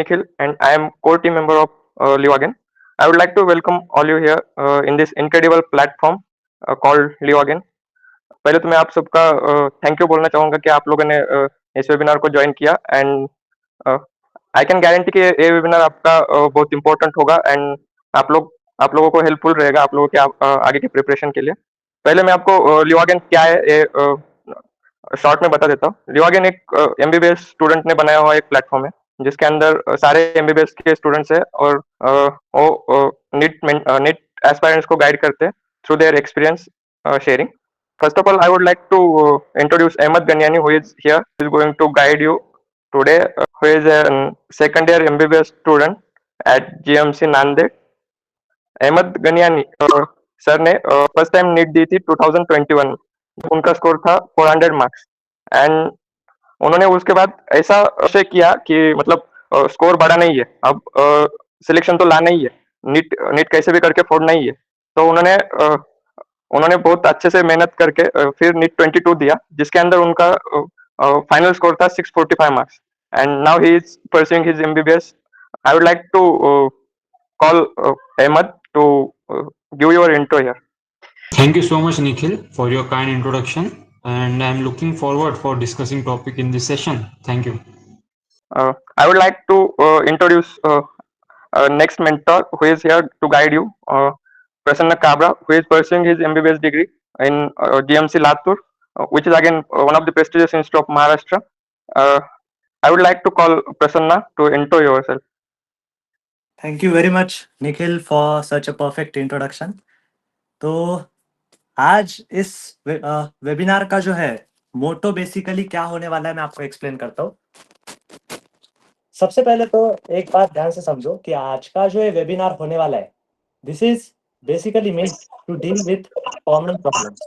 Nikhil, and I am core team member of Leogain. I would like to welcome all you here in this incredible platform called Leogain. पहले तो मैं आप सबका thank you बोलना चाहूँगा कि आप लोगों ने इस वेबिनार को जॉइन किया एंड आई कैन गारंटी कि ये वेबिनार आपका बहुत इंपॉर्टेंट होगा एंड आप लोगों को हेल्पफुल रहेगा आप लोगों के आगे की प्रिपरेशन के लिए। पहले मैं आपको लिवागन क्या है ये शॉर्ट में बता देता हूँ। लिवागन एक एमबीबीएस स्टूडेंट ने बनाया हुआ एक प्लेटफॉर्म है जिसके अंदर सारे एमबीबीएस के स्टूडेंट्स है और वो नीट एस्पायरेंट्स को गाइड करते हैं through their experience sharing. First of all, I would like to introduce Ahmed Ganyani, who is here. He is going to guide you today. Who is a second year MBBS student at GMC Nanded. Ahmad Ganiyani sir ने first time NEET दी थी 2021 में। उनका score था 400 marks and उन्होंने उसके बाद ऐसा से किया कि मतलब स्कोर बढ़ा नहीं है, अब सिलेक्शन तो लाना ही है, नीट नीट कैसे भी करके फोड़ना ही है। तो उन्होंने बहुत अच्छे से मेहनत करके फिर नीट 22 दिया जिसके अंदर उनका फाइनल स्कोर था 645 marks and now he is pursuing his MBBS. I would like to call Ahmed to give your intro here. Thank you so much, Nikhil, for your kind introduction, and I'm looking forward for discussing topic in this session. Thank you. I would like to introduce next mentor who is here to guide you, Prasanna Kabra, who is pursuing his MBBS degree in GMC Latur, which is again one of the prestigious institute of Maharashtra. Uh, I would like to call Prasanna to intro yourself. Thank you very much, Nikhil, for such a perfect introduction. तो आज इस webinar का जो है मोटो basically क्या होने वाला है मैं आपको एक्सप्लेन करता हूँ। सबसे पहले तो एक बात ध्यान से समझो कि आज का जो ये वेबिनार होने वाला है, this is basically mean to deal with common problems.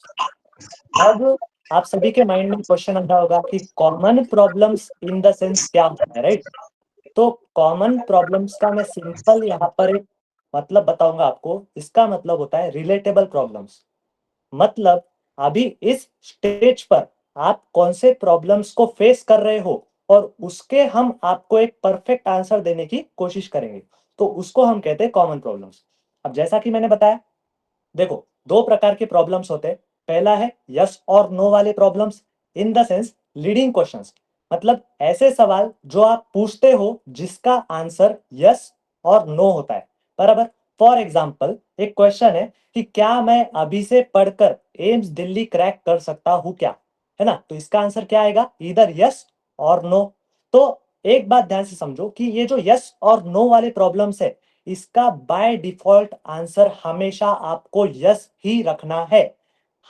अब आप सभी के माइंड में क्वेश्चन आ रहा होगा कि common problems in the sense क्या होता है, राइट? तो कॉमन प्रॉब्लम्स का मैं सिंपल यहाँ पर एक मतलब बताऊंगा आपको। इसका मतलब होता है रिलेटेबल प्रॉब्लम्स। मतलब अभी इस स्टेज पर आप कौन से प्रॉब्लम्स को फेस कर रहे हो और उसके हम आपको एक परफेक्ट आंसर देने की कोशिश करेंगे, तो उसको हम कहते हैं कॉमन प्रॉब्लम्स। अब जैसा कि मैंने बताया, देखो दो प्रकार के प्रॉब्लम्स होते हैं। पहला है यस और नो वाले problems, in the sense leading questions, मतलब ऐसे सवाल जो आप पूछते हो जिसका आंसर यस और नो होता है, बराबर। फॉर एग्जाम्पल एक क्वेश्चन है कि क्या मैं अभी से पढ़कर एम्स दिल्ली क्रैक कर सकता हूं क्या, है ना? तो इसका आंसर क्या आएगा? इधर यस और नो। तो एक बात ध्यान से समझो कि ये जो यस और नो वाले प्रॉब्लम्स है, इसका बाय डिफॉल्ट आंसर हमेशा आपको यस ही रखना है।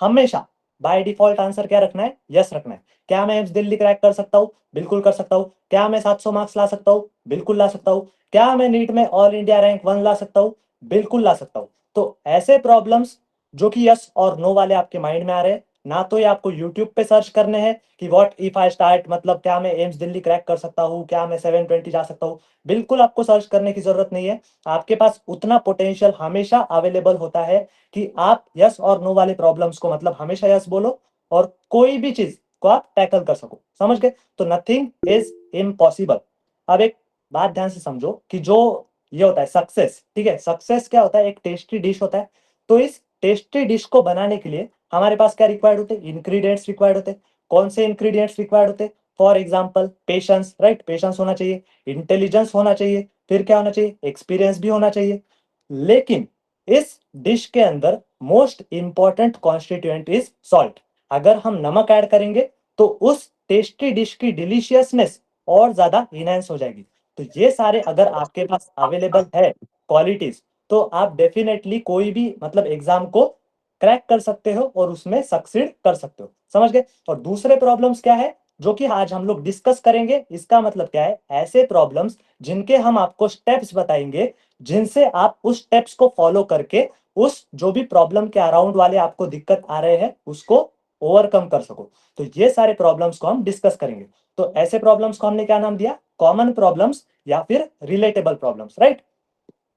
हमेशा बाय डिफॉल्ट आंसर क्या रखना है? यस रखना है। क्या मैं एम्स दिल्ली क्रैक कर सकता हूं? बिल्कुल कर सकता हूं। क्या मैं 700 मार्क्स ला सकता हूं? बिल्कुल ला सकता हूं। क्या मैं नीट में ऑल इंडिया रैंक 1 ला सकता हूं? बिल्कुल ला सकता हूं। तो ऐसे प्रॉब्लम्स जो कि यस और नो वाले आपके माइंड में आ रहे हैं, ना तो ये आपको यूट्यूब पे सर्च करने हैं कि व्हाट इफ आई स्टार्ट, मतलब क्या मैं एम्स दिल्ली क्रैक कर सकता हूं, क्या मैं 720 जा सकता हूं। बिल्कुल आपको सर्च करने की जरूरत नहीं है। आपके पास उतना पोटेंशियल हमेशा अवेलेबल होता है कि आप यस और नो वाले प्रॉब्लम्स को मतलब हमेशा यस बोलो और कोई भी चीज को आप टैकल कर सको। समझ गए? तो नथिंग इज इम्पॉसिबल। अब एक बात ध्यान से समझो कि जो ये होता है सक्सेस, ठीक है, सक्सेस क्या होता है? एक टेस्टी डिश होता है। तो इस टेस्टी डिश को बनाने के लिए हमारे पास क्या रिक्वायर्ड होते हैं? इंग्रेडिएंट्स रिक्वायर्ड होते हैं। कौन से इंग्रेडिएंट्स रिक्वायर्ड होते हैं? For example patience, right? Patience होना चाहिए, इंटेलिजेंस होना चाहिए, फिर क्या होना चाहिए? एक्सपीरियंस भी होना चाहिए। लेकिन इस डिश के अंदर most important constituent is salt. अगर हम नमक ऐड करेंगे तो उस टेस्टी डिश की डिलीशियसनेस और ज्यादा इनहेंस हो जाएगी। तो ये सारे अगर आपके पास अवेलेबल है क्वालिटीज, तो आप डेफिनेटली कोई भी मतलब एग्जाम को क्रैक कर सकते हो और उसमें सक्सीड कर सकते हो। समझ गए? और दूसरे प्रॉब्लम्स क्या है जो कि आज हम लोग डिस्कस करेंगे? इसका मतलब क्या है? ऐसे प्रॉब्लम्स जिनके हम आपको स्टेप्स बताएंगे, जिनसे आप उस स्टेप्स को फॉलो करके उस जो भी प्रॉब्लम के अराउंड वाले आपको दिक्कत आ रहे हैं उसको ओवरकम कर सको। तो ये सारे प्रॉब्लम्स को हम डिस्कस करेंगे। तो ऐसे प्रॉब्लम्स को हमने क्या नाम दिया? कॉमन प्रॉब्लम्स या फिर रिलेटेबल प्रॉब्लम्स, राइट?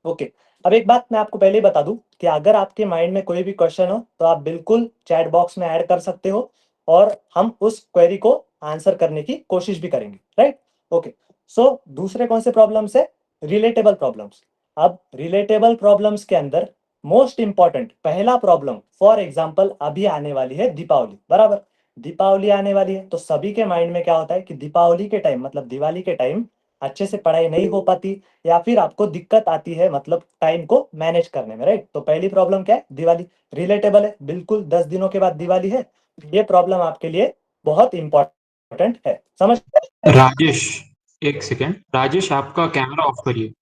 ओके। अब एक बात मैं आपको पहले ही बता दूं कि अगर आपके माइंड में कोई भी क्वेश्चन हो तो आप बिल्कुल चैट बॉक्स में ऐड कर सकते हो और हम उस क्वेरी को आंसर करने की कोशिश भी करेंगे, राइट? ओके। सो दूसरे कौन से प्रॉब्लम्स है? Relatable problems. अब रिलेटेबल प्रॉब्लम्स के अंदर मोस्ट इंपॉर्टेंट पहला प्रॉब्लम फॉर एग्जाम्पल अभी आने वाली है दीपावली, बराबर। दीपावली आने वाली है तो सभी के माइंड में क्या होता है कि दीपावली के टाइम मतलब दिवाली के टाइम अच्छे से पढ़ाई नहीं हो पाती या फिर आपको दिक्कत आती है मतलब टाइम को मैनेज करने में, राइट। तो पहली प्रॉब्लम क्या है? दिवाली। रिलेटेबल है बिल्कुल, 10 दिनों के बाद दिवाली है, ये प्रॉब्लम आपके लिए बहुत इंपॉर्टेंट है, समझ। राजेश, एक सेकेंड, राजेश आपका कैमरा ऑफ करिए।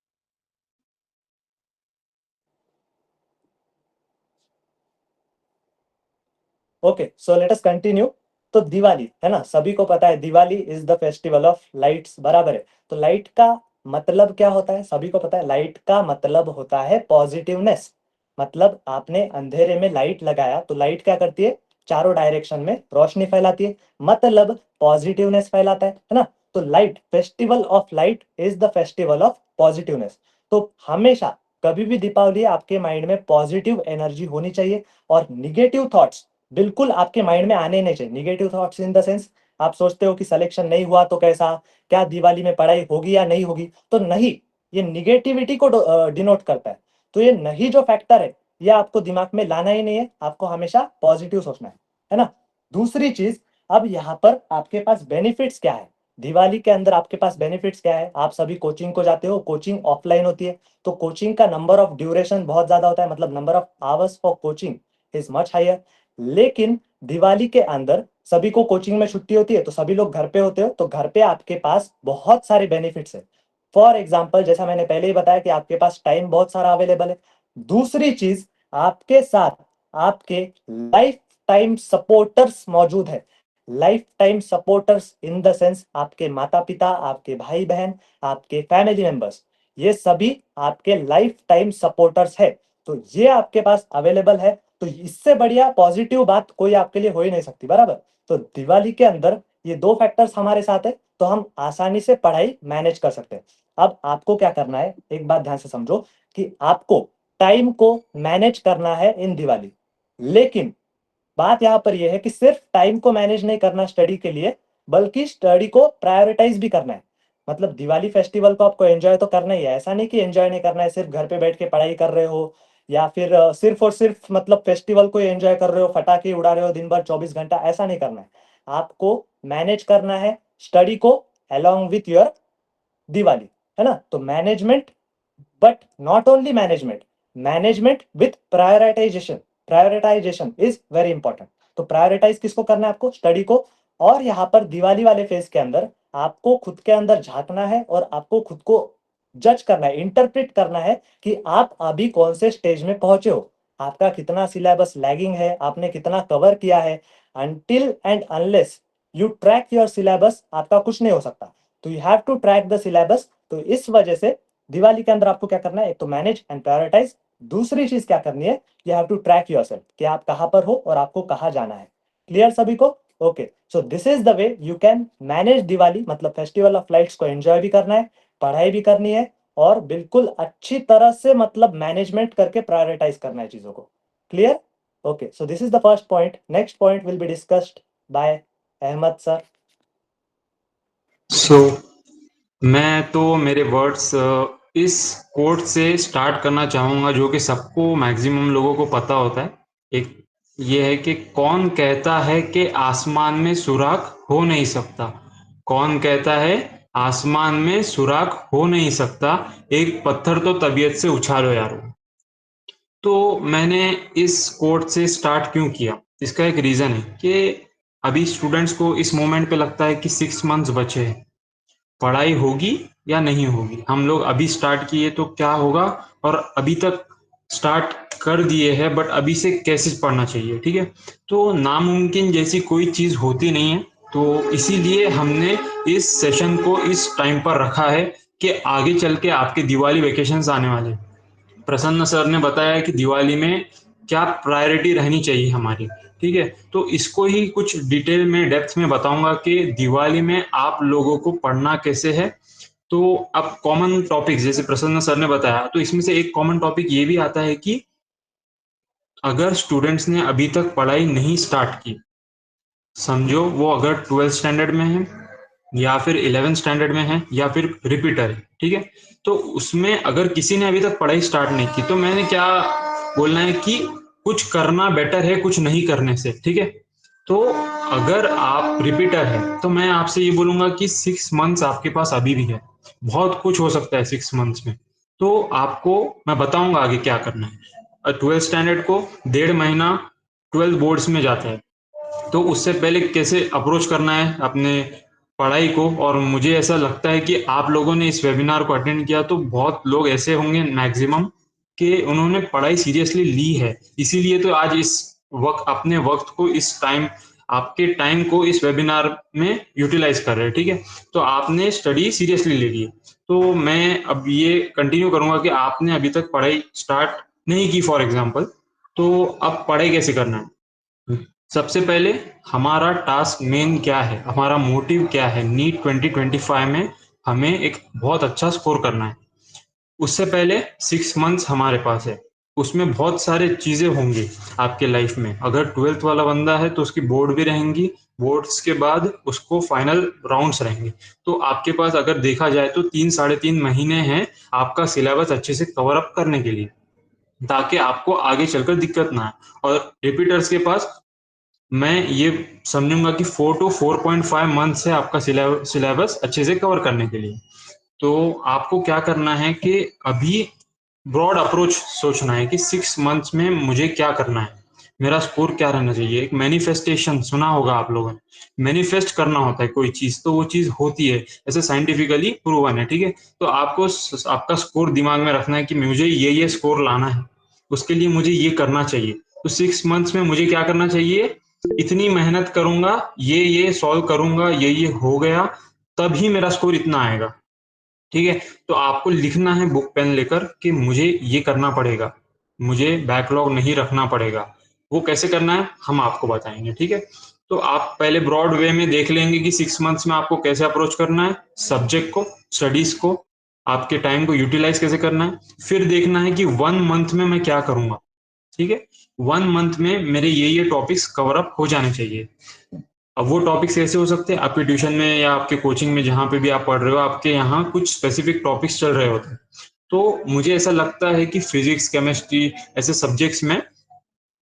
Okay, so let us continue. तो दिवाली है ना, सभी को पता है Diwali is the festival of lights, बराबर है। तो लाइट का मतलब क्या होता है? सभी को पता है लाइट का मतलब होता है पॉजिटिवनेस। मतलब आपने अंधेरे में लाइट लगाया तो लाइट क्या करती है? चारों डायरेक्शन में रोशनी फैलाती है, मतलब पॉजिटिवनेस फैलाता है ना। तो light, festival of light is the festival of positiveness. तो हमेशा कभी भी दीपावली आपके माइंड में पॉजिटिव एनर्जी होनी चाहिए और निगेटिव थॉट्स बिल्कुल आपके माइंड में आने नहीं चाहिए। Negative thoughts in the sense, आप सोचते हो कि सिलेक्शन नहीं हुआ तो कैसा, क्या दिवाली में पढ़ाई होगी या नहीं होगी, तो नहीं, ये निगेटिविटी को डिनोट करता है। तो ये नहीं जो फैक्टर है ये आपको दिमाग में लाना ही नहीं है, आपको हमेशा पॉजिटिव सोचना है ना। दूसरी चीज, अब यहाँ पर आपके पास बेनिफिट्स क्या है? दिवाली के अंदर आपके पास बेनिफिट्स क्या है? आप सभी कोचिंग को जाते हो, कोचिंग ऑफलाइन होती है, तो कोचिंग का नंबर ऑफ ड्यूरेशन बहुत ज्यादा होता है, मतलब number of hours for coaching is much higher. लेकिन दिवाली के अंदर सभी को कोचिंग में छुट्टी होती है तो सभी लोग घर पे होते हो, तो घर पे आपके पास बहुत सारे बेनिफिट्स है। फॉर एग्जाम्पल जैसा मैंने पहले ही बताया कि आपके पास टाइम बहुत सारा अवेलेबल है। दूसरी चीज, आपके साथ आपके लाइफ टाइम सपोर्टर्स मौजूद है। Life time supporters in the sense आपके माता पिता, आपके भाई बहन, आपके फैमिली मेंबर्स, ये सभी आपके लाइफ टाइम सपोर्टर्स है। तो ये आपके पास अवेलेबल है, तो इससे बढ़िया पॉजिटिव बात कोई आपके लिए हो ही नहीं सकती, बराबर। तो दिवाली के अंदर ये दो फैक्टर्स हमारे साथ है तो हम आसानी से पढ़ाई मैनेज कर सकते हैं। अब आपको क्या करना है, एक बात ध्यान से समझो कि आपको टाइम को मैनेज करना है इन दिवाली। लेकिन बात यहां पर यह है कि सिर्फ टाइम को मैनेज नहीं करना स्टडी के लिए, बल्कि स्टडी को प्रायोरिटाइज भी करना है। मतलब दिवाली फेस्टिवल को आपको एंजॉय तो करना ही है, ऐसा नहीं कि एंजॉय नहीं करना है, सिर्फ घर पे बैठ के पढ़ाई कर रहे हो या फिर सिर्फ और सिर्फ मतलब फेस्टिवल को एंजॉय कर रहे हो, फटाके उड़ा रहे हो दिन भर 24 घंटा, ऐसा नहीं करना है। आपको मैनेज करना है स्टडी को अलोंग विथ योर दिवाली, है ना। तो management, but not only management, management with prioritization, prioritization is very important। तो प्रायोरिटाइज किसको करना है? आपको स्टडी को। और यहाँ पर दिवाली वाले फेज के अंदर आपको खुद के अंदर झांकना है और आपको खुद को जज करना है, इंटरप्रेट करना है कि आप अभी कौन से स्टेज में पहुंचे हो, आपका कितना सिलेबस लैगिंग है, आपने कितना कवर किया है। Until and unless you track your syllabus आपका कुछ नहीं हो सकता। तो you have to track the syllabus. तो इस वजह से दिवाली के अंदर आपको क्या करना है? एक तो मैनेज एंड प्रायोरिटाइज। दूसरी चीज क्या करनी है? You have to track yourself कि आप कहां पर हो और आपको कहां जाना है। क्लियर सभी को? Okay, so this is the way you can manage Diwali, मतलब फेस्टिवल ऑफ लाइट्स को एंजॉय भी करना है, पढ़ाई भी करनी है और बिल्कुल अच्छी तरह से मतलब मैनेजमेंट करके प्रायोरिटाइज करना है चीजों को। Clear? Okay, so this is the first point. Next point will be discussed by Ahmad sir. So मैं तो मेरे वर्ड्स इस कोट से स्टार्ट करना चाहूँगा जो कि सबको मैक्सिमम लोगों को पता होता है। एक ये है कि कौन कहता है कि आसमान में सुराख हो नहीं सकता? कौन कहता है आसमान में सुराख हो नहीं सकता? एक पत्थर तो तबीयत से उछालो यारो। तो मैंने इस कोट से स्टार्ट क्यों किया? इसका एक रीज़न है कि अभी स्टूडेंट्स को इस मोमेंट पे लगता है कि 6 मंथ्स बचे हैं, पढ़ाई होगी या नहीं होगी। हम लोग अभी स्टार्ट किए तो क्या होगा, और अभी तक स्टार्ट कर दिए हैं बट अभी से कैसे पढ़ना चाहिए, ठीक है। तो नामुमकिन जैसी कोई चीज़ होती नहीं है, तो इसीलिए हमने इस सेशन को इस टाइम पर रखा है कि आगे चल के आपके दिवाली वेकेशंस आने वाले हैं। प्रसन्न सर ने बताया कि दिवाली में क्या प्रायोरिटी रहनी चाहिए हमारी, ठीक है। तो इसको ही कुछ डिटेल में डेप्थ में बताऊंगा कि दिवाली में आप लोगों को पढ़ना कैसे है। तो अब कॉमन टॉपिक जैसे प्रसन्न सर ने बताया, तो इसमें से एक कॉमन टॉपिक ये भी आता है कि अगर स्टूडेंट्स ने अभी तक पढ़ाई नहीं स्टार्ट की, समझो वो अगर 12th स्टैंडर्ड में है या फिर 11th स्टैंडर्ड में है या फिर रिपीटर है, ठीक है। तो उसमें अगर किसी ने अभी तक पढ़ाई स्टार्ट नहीं की तो मैंने क्या बोलना है कि कुछ करना बेटर है कुछ नहीं करने से, ठीक है। तो अगर आप रिपीटर है तो मैं आपसे ये बोलूंगा कि 6 मंथ्स आपके पास अभी भी है, बहुत कुछ हो सकता है 6 मंथ्स में। तो आपको मैं बताऊंगा आगे क्या करना है। 12th स्टैंडर्ड को 1.5 महीना 12 बोर्ड्स में जाता है, तो उससे पहले कैसे अप्रोच करना है अपने पढ़ाई को। और मुझे ऐसा लगता है कि आप लोगों ने इस वेबिनार को अटेंड किया तो बहुत लोग ऐसे होंगे मैक्सिमम कि उन्होंने पढ़ाई सीरियसली ली है, इसीलिए तो आज इस वक्त अपने वक्त को इस टाइम आपके टाइम को इस वेबिनार में यूटिलाइज कर रहे हैं, ठीक है। तो आपने स्टडी सीरियसली ले ली है। तो मैं अब ये कंटिन्यू करूंगा कि आपने अभी तक पढ़ाई स्टार्ट नहीं की फॉर एग्जाम्पल, तो अब पढ़ाई कैसे करना है। सबसे पहले हमारा टास्क मेन क्या है, हमारा मोटिव क्या है। नीट 2025 में हमें एक बहुत अच्छा स्कोर करना है। उससे पहले 6 मंथ्स हमारे पास है, उसमें बहुत सारे चीजें होंगी आपके लाइफ में। अगर 12th वाला बंदा है तो उसकी बोर्ड भी रहेंगी, बोर्ड्स के बाद उसको फाइनल राउंड्स रहेंगे। तो आपके पास अगर देखा जाए तो 3 साढ़े 3 महीने हैं आपका सिलेबस अच्छे से कवर अप करने के लिए, ताकि आपको आगे चलकर दिक्कत ना आए। और रिपीटर्स के पास मैं ये समझूंगा कि 4 to 4.5 मंथ्स है आपका सिलेबस अच्छे से कवर करने के लिए। तो आपको क्या करना है कि अभी ब्रॉड अप्रोच सोचना है कि 6 मंथ्स में मुझे क्या करना है, मेरा स्कोर क्या रहना चाहिए। एक मैनिफेस्टेशन सुना होगा आप लोगों ने, मैनिफेस्ट करना होता है कोई चीज तो वो चीज होती है, ऐसे साइंटिफिकली प्रूवन है, ठीक है। तो आपको आपका स्कोर दिमाग में रखना है कि मुझे ये स्कोर लाना है, उसके लिए मुझे ये करना चाहिए। तो 6 मंथ्स में मुझे क्या करना चाहिए, इतनी मेहनत करूंगा, ये सॉल्व करूंगा, ये हो गया, तभी मेरा स्कोर इतना आएगा, ठीक है। तो आपको लिखना है बुक पेन लेकर कि मुझे ये करना पड़ेगा, मुझे बैकलॉग नहीं रखना पड़ेगा। वो कैसे करना है हम आपको बताएंगे, ठीक है। तो आप पहले ब्रॉड वे में देख लेंगे कि 6 मंथ्स में आपको कैसे अप्रोच करना है सब्जेक्ट को, स्टडीज को, आपके टाइम को यूटिलाइज कैसे करना है। फिर देखना है कि 1 मंथ में मैं क्या करूंगा, ठीक है। 1 मंथ में मेरे ये टॉपिक्स कवर अप हो जाने चाहिए। अब वो टॉपिक्स कैसे हो सकते हैं, आपके ट्यूशन में या आपके कोचिंग में जहाँ पे भी आप पढ़ रहे हो, आपके यहाँ कुछ स्पेसिफिक टॉपिक्स चल रहे होते हैं। तो मुझे ऐसा लगता है कि फिजिक्स केमिस्ट्री ऐसे सब्जेक्ट्स में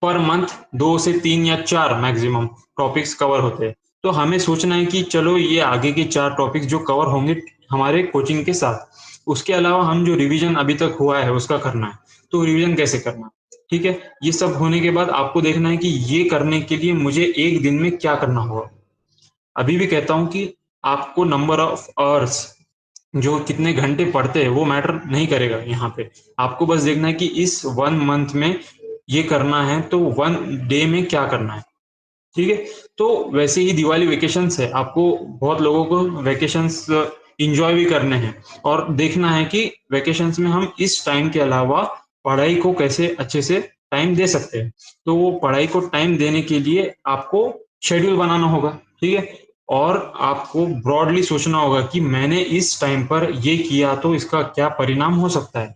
पर मंथ 2 से 3 या 4 मैक्सिमम टॉपिक्स कवर होते हैं। तो हमें सोचना है कि चलो ये आगे के 4 टॉपिक्स जो कवर होंगे हमारे कोचिंग के साथ, उसके अलावा हम जो रिवीजन अभी तक हुआ है उसका करना है। तो रिवीजन कैसे करना है, ठीक है। ये सब होने के बाद आपको देखना है कि ये करने के लिए मुझे एक दिन में क्या करना होगा। अभी भी कहता हूँ कि आपको नंबर ऑफ आवर्स जो कितने घंटे पढ़ते हैं वो मैटर नहीं करेगा यहाँ पे। आपको बस देखना है कि इस 1 मंथ में ये करना है तो 1 डे में क्या करना है, ठीक है। तो वैसे ही दिवाली वेकेशंस है, आपको बहुत लोगों को वेकेशंस इंजॉय भी करने हैं। और देखना है कि वेकेशंस में हम इस टाइम के अलावा पढ़ाई को कैसे अच्छे से टाइम दे सकते हैं। तो वो पढ़ाई को टाइम देने के लिए आपको शेड्यूल बनाना होगा, ठीक है। और आपको ब्रॉडली सोचना होगा कि मैंने इस टाइम पर ये किया तो इसका क्या परिणाम हो सकता है।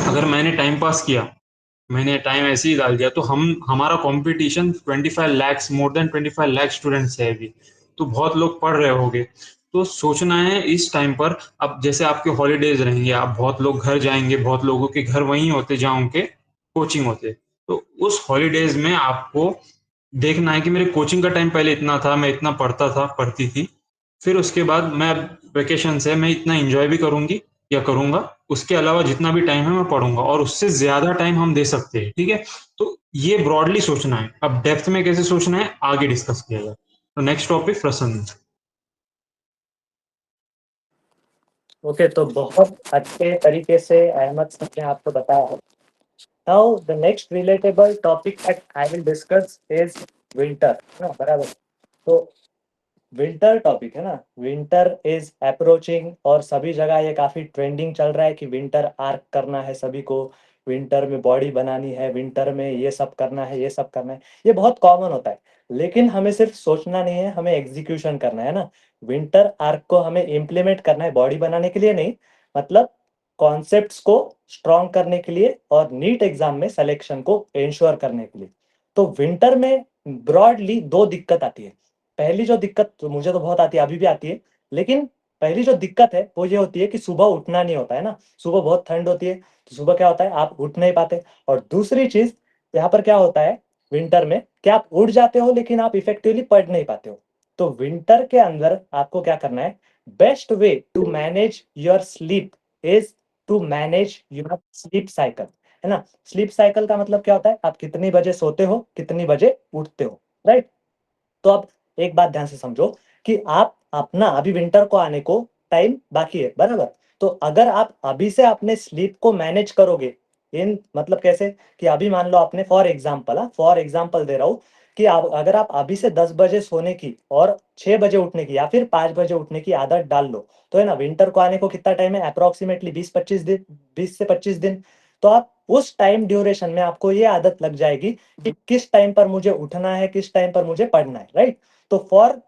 अगर मैंने टाइम पास किया, मैंने टाइम ऐसे ही डाल दिया, तो हम हमारा competition 25 lakh, more than 25 lakh students है अभी, तो बहुत लोग पढ़ रहे होंगे। तो सोचना है इस टाइम पर, अब जैसे आपके हॉलीडेज रहेंगे, आप बहुत लोग घर जाएंगे, बहुत लोगों के घर वहीं होते जहाँ उनके कोचिंग होते, तो उस हॉलीडेज में आपको देखना है कि मेरे कोचिंग का टाइम पहले इतना था, मैं इतना पढ़ता था, पढ़ती थी। फिर उसके बाद मैं वेकेशन है, मैं इतना एंजॉय भी करूंगी या करूंगा, उसके अलावा जितना भी टाइम है मैं पढ़ूंगा, और उससे ज्यादा टाइम हम दे सकते हैं, ठीक है। तो ये ब्रॉडली सोचना है। अब डेप्थ में कैसे सोचना है आगे डिस्कस किया जाए। तो नेक्स्ट टॉपिक प्रसन्न। ओके, तो बहुत अच्छे तरीके से अहमद सर ने आपको बताया। Now the next relatable topic that I will discuss is winter, है ना, बराबर। तो विंटर टॉपिक है ना, विंटर इज अप्रोचिंग, और सभी जगह ये काफी ट्रेंडिंग चल रहा है कि विंटर आर्क करना है सभी को, विंटर में बॉडी बनानी है, विंटर में ये सब करना है, ये सब करना है। ये बहुत कॉमन होता है, लेकिन हमें सिर्फ सोचना नहीं है, हमें एग्जीक्यूशन करना है ना। विंटर आर्क को हमें इम्प्लीमेंट करना है बॉडी बनाने के लिए नहीं, मतलब कॉन्सेप्ट्स को स्ट्रॉन्ग करने के लिए और नीट एग्जाम में सिलेक्शन को इंश्योर करने के लिए। तो विंटर में ब्रॉडली दो दिक्कत आती है। पहली जो दिक्कत तो मुझे तो बहुत आती है, अभी भी आती है, लेकिन पहली जो दिक्कत है वो ये होती है कि सुबह उठना नहीं होता है ना, सुबह बहुत ठंड होती है, तो सुबह क्या होता है आप उठ नहीं पाते। और दूसरी चीज यहाँ पर क्या होता है विंटर में कि आप उठ जाते हो लेकिन आप इफेक्टिवली पढ़ नहीं पाते हो। तो विंटर के अंदर आपको क्या करना है, best way to manage your sleep is to manage your sleep cycle, है ना। स्लीप साइकिल का मतलब क्या होता है, आप कितनी बजे सोते हो कितनी बजे उठते हो, राइट। तो अब एक बात ध्यान से समझो कि आप अपना अभी विंटर को आने को टाइम बाकी है, बराबर। तो अगर आप अभी से अपने स्लीप को मैनेज करोगे, इन मतलब कैसे कि अभी मान लो आपने फॉर एग्जांपल दे रहा हूं कि आप अगर आप अभी से 10 बजे सोने की और 6 बजे उठने की या फिर 5 बजे उठने की आदत डाल लो, तो है ना विंटर को आने को कितना टाइम है, अप्रोक्सीमेटली 20-25 दिन, 20 से 25 दिन। तो आप उस टाइम ड्यूरेशन में आपको ये आदत लग जाएगी कि किस टाइम पर मुझे उठना है, किस टाइम पर मुझे पढ़ना है, राइट। तो for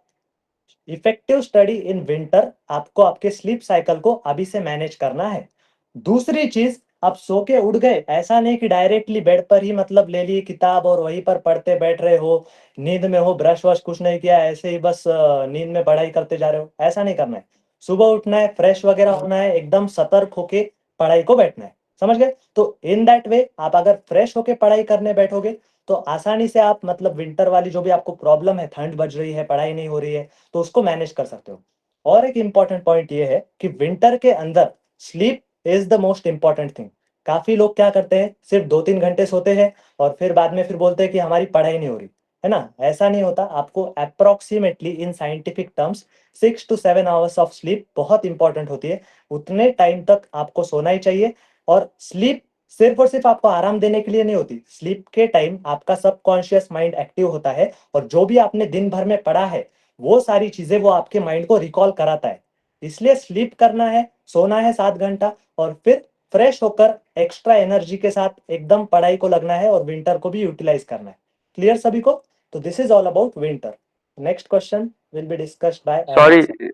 effective study in winter आपको आपके स्लीप साइकिल को अभी से मैनेज करना है। दूसरी चीज, आप सो के उठ गए, ऐसा नहीं कि डायरेक्टली बेड पर ही मतलब ले लिए किताब और वहीं पर पढ़ते बैठ रहे हो, नींद में हो, ब्रश वश कुछ नहीं किया, ऐसे ही बस नींद में पढ़ाई करते जा रहे हो, ऐसा नहीं करना है। सुबह उठना है, फ्रेश वगैरह होना है, एकदम सतर्क होके पढ़ाई को बैठना है, समझ गए। तो इन दैट वे आप अगर फ्रेश होके पढ़ाई करने बैठोगे तो आसानी से आप मतलब विंटर वाली जो भी आपको प्रॉब्लम है, ठंड बज रही है, पढ़ाई नहीं हो रही है, तो उसको मैनेज कर सकते हो। और एक इंपॉर्टेंट पॉइंट ये है कि विंटर के अंदर sleep is the most important thing. काफी लोग क्या करते हैं, सिर्फ 2-3 घंटे सोते हैं और फिर बाद में फिर बोलते हैं कि हमारी पढ़ाई नहीं हो रही, है ना। ऐसा नहीं होता, आपको approximately in scientific terms 6 to 7 hours of sleep बहुत इंपॉर्टेंट होती है। उतने टाइम तक आपको सोना ही चाहिए। और स्लीप सिर्फ और सिर्फ आपको आराम देने के लिए नहीं होती, स्लीप के टाइम आपका सबकॉन्शियस माइंड एक्टिव होता है और जो भी आपने दिन भर में पढ़ा है वो सारी चीजें वो आपके माइंड को रिकॉल कराता है। इसलिए स्लीप करना है, सोना है 7 घंटा और फिर फ्रेश होकर एक्स्ट्रा एनर्जी के साथ एकदम पढ़ाई को लगना है और विंटर को भी यूटिलाइज करना है। क्लियर सभी को। तो this is all about winter. Next question will be discussed by Ahmad sorry, sir.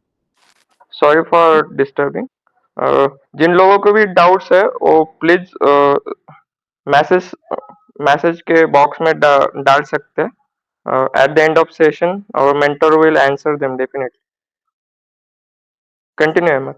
Sorry for disturbing. जिन लोगों को भी डाउट्स है वो प्लीज मैसेज मैसेज के बॉक्स में डाल सकते हैं। At the end of session our mentor will answer them definitely. Continue, Ahmed.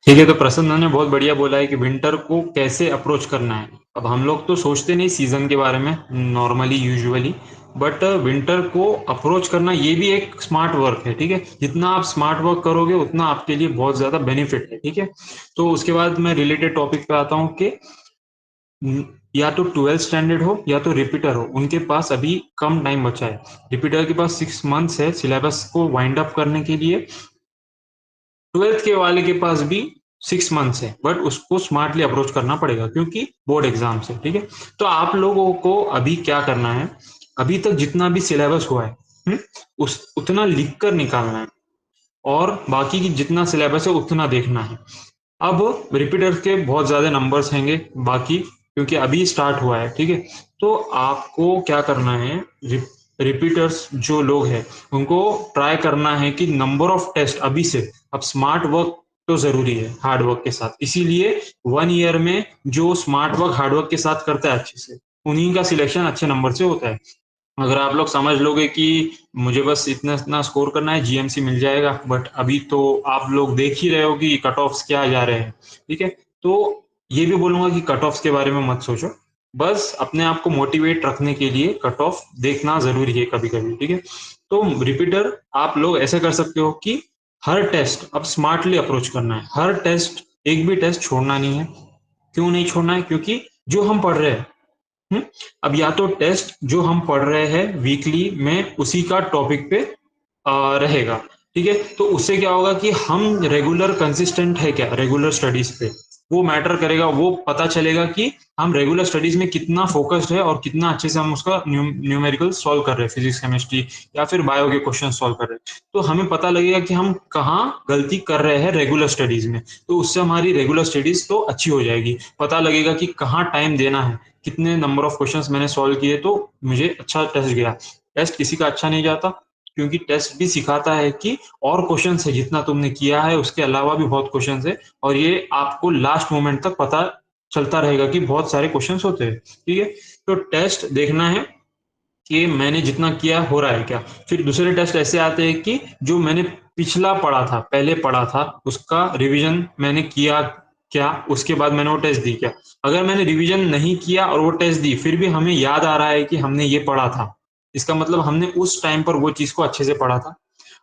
ठीक है, तो प्रसन्न ने बहुत बढ़िया बोला है कि विंटर को कैसे अप्रोच करना है। अब हम लोग तो सोचते नहीं सीजन के बारे में नॉर्मली यूजुअली, बट विंटर को अप्रोच करना ये भी एक स्मार्ट वर्क है। ठीक है, जितना आप स्मार्ट वर्क करोगे उतना आपके लिए बहुत ज्यादा बेनिफिट है। ठीक है, तो उसके बाद मैं रिलेटेड टॉपिक पे आता हूँ कि या तो 12th स्टैंडर्ड हो या तो रिपीटर हो, उनके पास अभी कम टाइम बचा है। रिपीटर के पास 6 मंथ्स है सिलेबस को वाइंड अप करने के लिए, 12th के वाले के पास भी 6 मंथ्स है, बट उसको स्मार्टली अप्रोच करना पड़ेगा क्योंकि बोर्ड एग्जाम्स है। ठीक है, तो आप लोगों को अभी क्या करना है, अभी तक जितना भी सिलेबस हुआ है उस उतना लिख कर निकालना है और बाकी की जितना सिलेबस है उतना देखना है। अब रिपीटर्स के बहुत ज्यादा नंबर्स हैंगे बाकी, क्योंकि अभी स्टार्ट हुआ है। ठीक है, तो आपको क्या करना है, रिपीटर्स जो लोग हैं उनको ट्राई करना है कि नंबर ऑफ टेस्ट अभी से, अब स्मार्ट वर्क तो जरूरी है हार्ड वर्क के साथ, इसीलिए 1 ईयर में जो स्मार्ट वर्क हार्ड वर्क के साथ करता है अच्छे से, उन्हीं का सिलेक्शन अच्छे नंबर से होता है। अगर आप लोग समझ लोगे कि मुझे बस इतना इतना स्कोर करना है जीएमसी मिल जाएगा, बट अभी तो आप लोग देख ही रहे हो कि कट ऑफ्स क्या जा रहे हैं। ठीक है, तो ये भी बोलूंगा कि कट ऑफ्स के बारे में मत सोचो, बस अपने आप को मोटिवेट रखने के लिए कट ऑफ देखना जरूरी है कभी कभी। ठीक है, तो रिपीटर आप लोग ऐसे कर सकते हो कि हर टेस्ट अब स्मार्टली अप्रोच करना है, हर टेस्ट एक भी टेस्ट छोड़ना नहीं है। क्यों नहीं छोड़ना है, क्योंकि जो हम पढ़ रहे हैं, हम्म, अब या तो टेस्ट जो हम पढ़ रहे हैं वीकली में उसी का टॉपिक पे रहेगा। ठीक है, तो उससे क्या होगा कि हम रेगुलर कंसिस्टेंट है क्या रेगुलर स्टडीज पे, वो मैटर करेगा। वो पता चलेगा कि हम रेगुलर स्टडीज में कितना फोकस्ड है और कितना अच्छे से हम उसका न्यूमेरिकल सॉल्व कर रहे हैं, फिजिक्स केमिस्ट्री या फिर बायो के क्वेश्चन सॉल्व कर रहे हैं। तो हमें पता लगेगा कि हम कहाँ गलती कर रहे हैं रेगुलर स्टडीज में, तो उससे हमारी रेगुलर स्टडीज तो अच्छी हो जाएगी। पता लगेगा कि कहाँ टाइम देना है, कितने नंबर ऑफ क्वेश्चंस मैंने सॉल्व किए तो मुझे अच्छा टेस्ट गया। टेस्ट किसी का अच्छा नहीं जाता, क्योंकि टेस्ट भी सिखाता है कि और क्वेश्चंस है, जितना तुमने किया है उसके अलावा भी बहुत क्वेश्चंस है, और ये आपको लास्ट मोमेंट तक पता चलता रहेगा कि बहुत सारे क्वेश्चंस होते हैं। ठीक है, तो टेस्ट देखना है कि मैंने जितना किया हो रहा है क्या। फिर दूसरे टेस्ट ऐसे आते हैं कि जो मैंने पिछला पढ़ा था, पहले पढ़ा था, उसका रिवीजन मैंने किया क्या, उसके बाद मैंने वो टेस्ट दी क्या। अगर मैंने रिवीजन नहीं किया और वो टेस्ट दी, फिर भी हमें याद आ रहा है कि हमने ये पढ़ा था, इसका मतलब हमने उस टाइम पर वो चीज़ को अच्छे से पढ़ा था।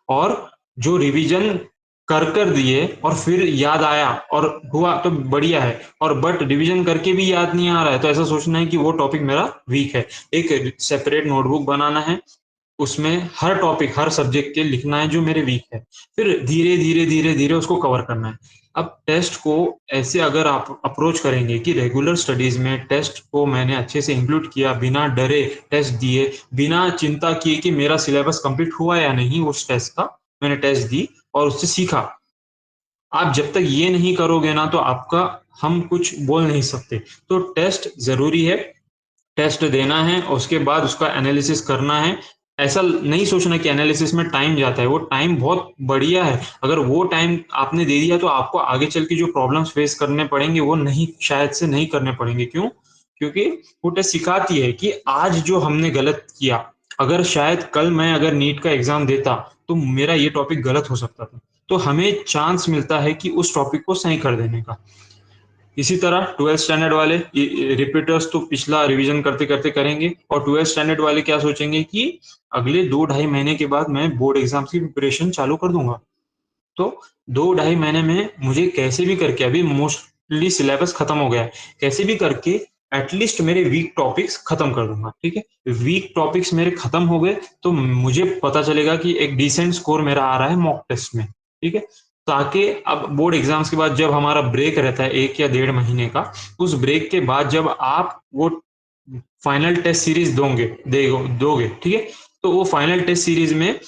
और जो रिवीजन कर दिए और फिर याद आया और हुआ तो बढ़िया है, और बट रिवीजन करके भी याद नहीं आ रहा है तो ऐसा सोचना है कि वो टॉपिक मेरा वीक है। एक सेपरेट नोटबुक बनाना है, उसमें हर टॉपिक हर सब्जेक्ट के लिखना है जो मेरे वीक है, फिर धीरे धीरे धीरे धीरे उसको कवर करना है। अब टेस्ट को ऐसे अगर आप अप्रोच करेंगे कि रेगुलर स्टडीज में टेस्ट को मैंने अच्छे से इंक्लूड किया, बिना डरे टेस्ट दिए, बिना चिंता किए कि मेरा सिलेबस कंप्लीट हुआ या नहीं, उस टेस्ट का मैंने टेस्ट दी और उससे सीखा। आप जब तक ये नहीं करोगे ना तो आपका हम कुछ बोल नहीं सकते। तो टेस्ट जरूरी है, टेस्ट देना है और उसके बाद उसका एनालिसिस करना है। ऐसा नहीं सोचना कि एनालिसिस में टाइम जाता है, वो टाइम बहुत बढ़िया है। अगर वो टाइम आपने दे दिया तो आपको आगे चल के जो प्रॉब्लम्स फेस करने पड़ेंगे वो नहीं, शायद से नहीं करने पड़ेंगे। क्यों? क्योंकि वो टेस्ट सिखाती है कि आज जो हमने गलत किया, अगर शायद कल मैं अगर नीट का एग्जाम देता तो मेरा ये टॉपिक गलत हो सकता था, तो हमें चांस मिलता है कि उस टॉपिक को सही कर देने का। इसी तरह ट्वेल्थ स्टैंडर्ड वाले रिपीटर्स तो पिछला रिवीजन करते करते करेंगे, और ट्वेल्थ स्टैंडर्ड वाले क्या सोचेंगे कि अगले 2 ढाई महीने के बाद मैं बोर्ड एग्जाम की प्रिपरेशन चालू कर दूंगा। तो 2 ढाई महीने में मुझे कैसे भी करके, अभी मोस्टली सिलेबस खत्म हो गया है, कैसे भी करके एटलीस्ट मेरे वीक टॉपिक्स खत्म कर दूंगा। ठीक है, वीक टॉपिक्स मेरे खत्म हो गए तो मुझे पता चलेगा कि एक डिसेंट स्कोर मेरा आ रहा है मॉक टेस्ट में। ठीक है, ताकि अब बोर्ड एग्जाम्स के बाद जब हमारा ब्रेक रहता है 1 या 1.5 महीने का, उस ब्रेक के बाद जब आप वो फाइनल टेस्ट सीरीज दोगे, ठीक है, तो वो फाइनल टेस्ट सीरीज में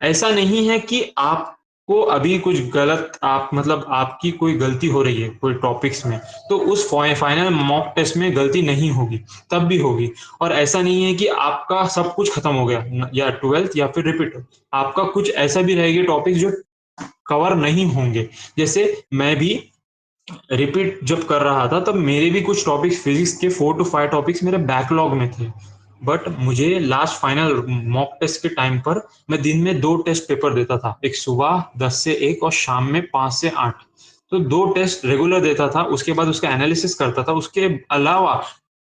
ऐसा नहीं है कि आपको अभी कुछ गलत, आप मतलब आपकी कोई गलती हो रही है कोई टॉपिक्स में, तो उस फाइनल मॉक टेस्ट में गलती नहीं होगी, तब भी होगी। और ऐसा नहीं है कि आपका सब कुछ खत्म हो गया, या ट्वेल्थ या फिर रिपीट, आपका कुछ ऐसा भी रहेगा टॉपिक जो कवर नहीं होंगे। जैसे मैं भी रिपीट जब कर रहा था तब मेरे भी कुछ टॉपिक्स, फिजिक्स के 4 to 5 टॉपिक्स मेरे बैकलॉग में थे, बट मुझे लास्ट फाइनल मॉक टेस्ट के टाइम पर मैं दिन में 2 टेस्ट पेपर देता था, एक सुबह 10 से 1 और शाम में 5 से 8। तो 2 टेस्ट रेगुलर देता था, उसके बाद उसका एनालिसिस करता था, उसके अलावा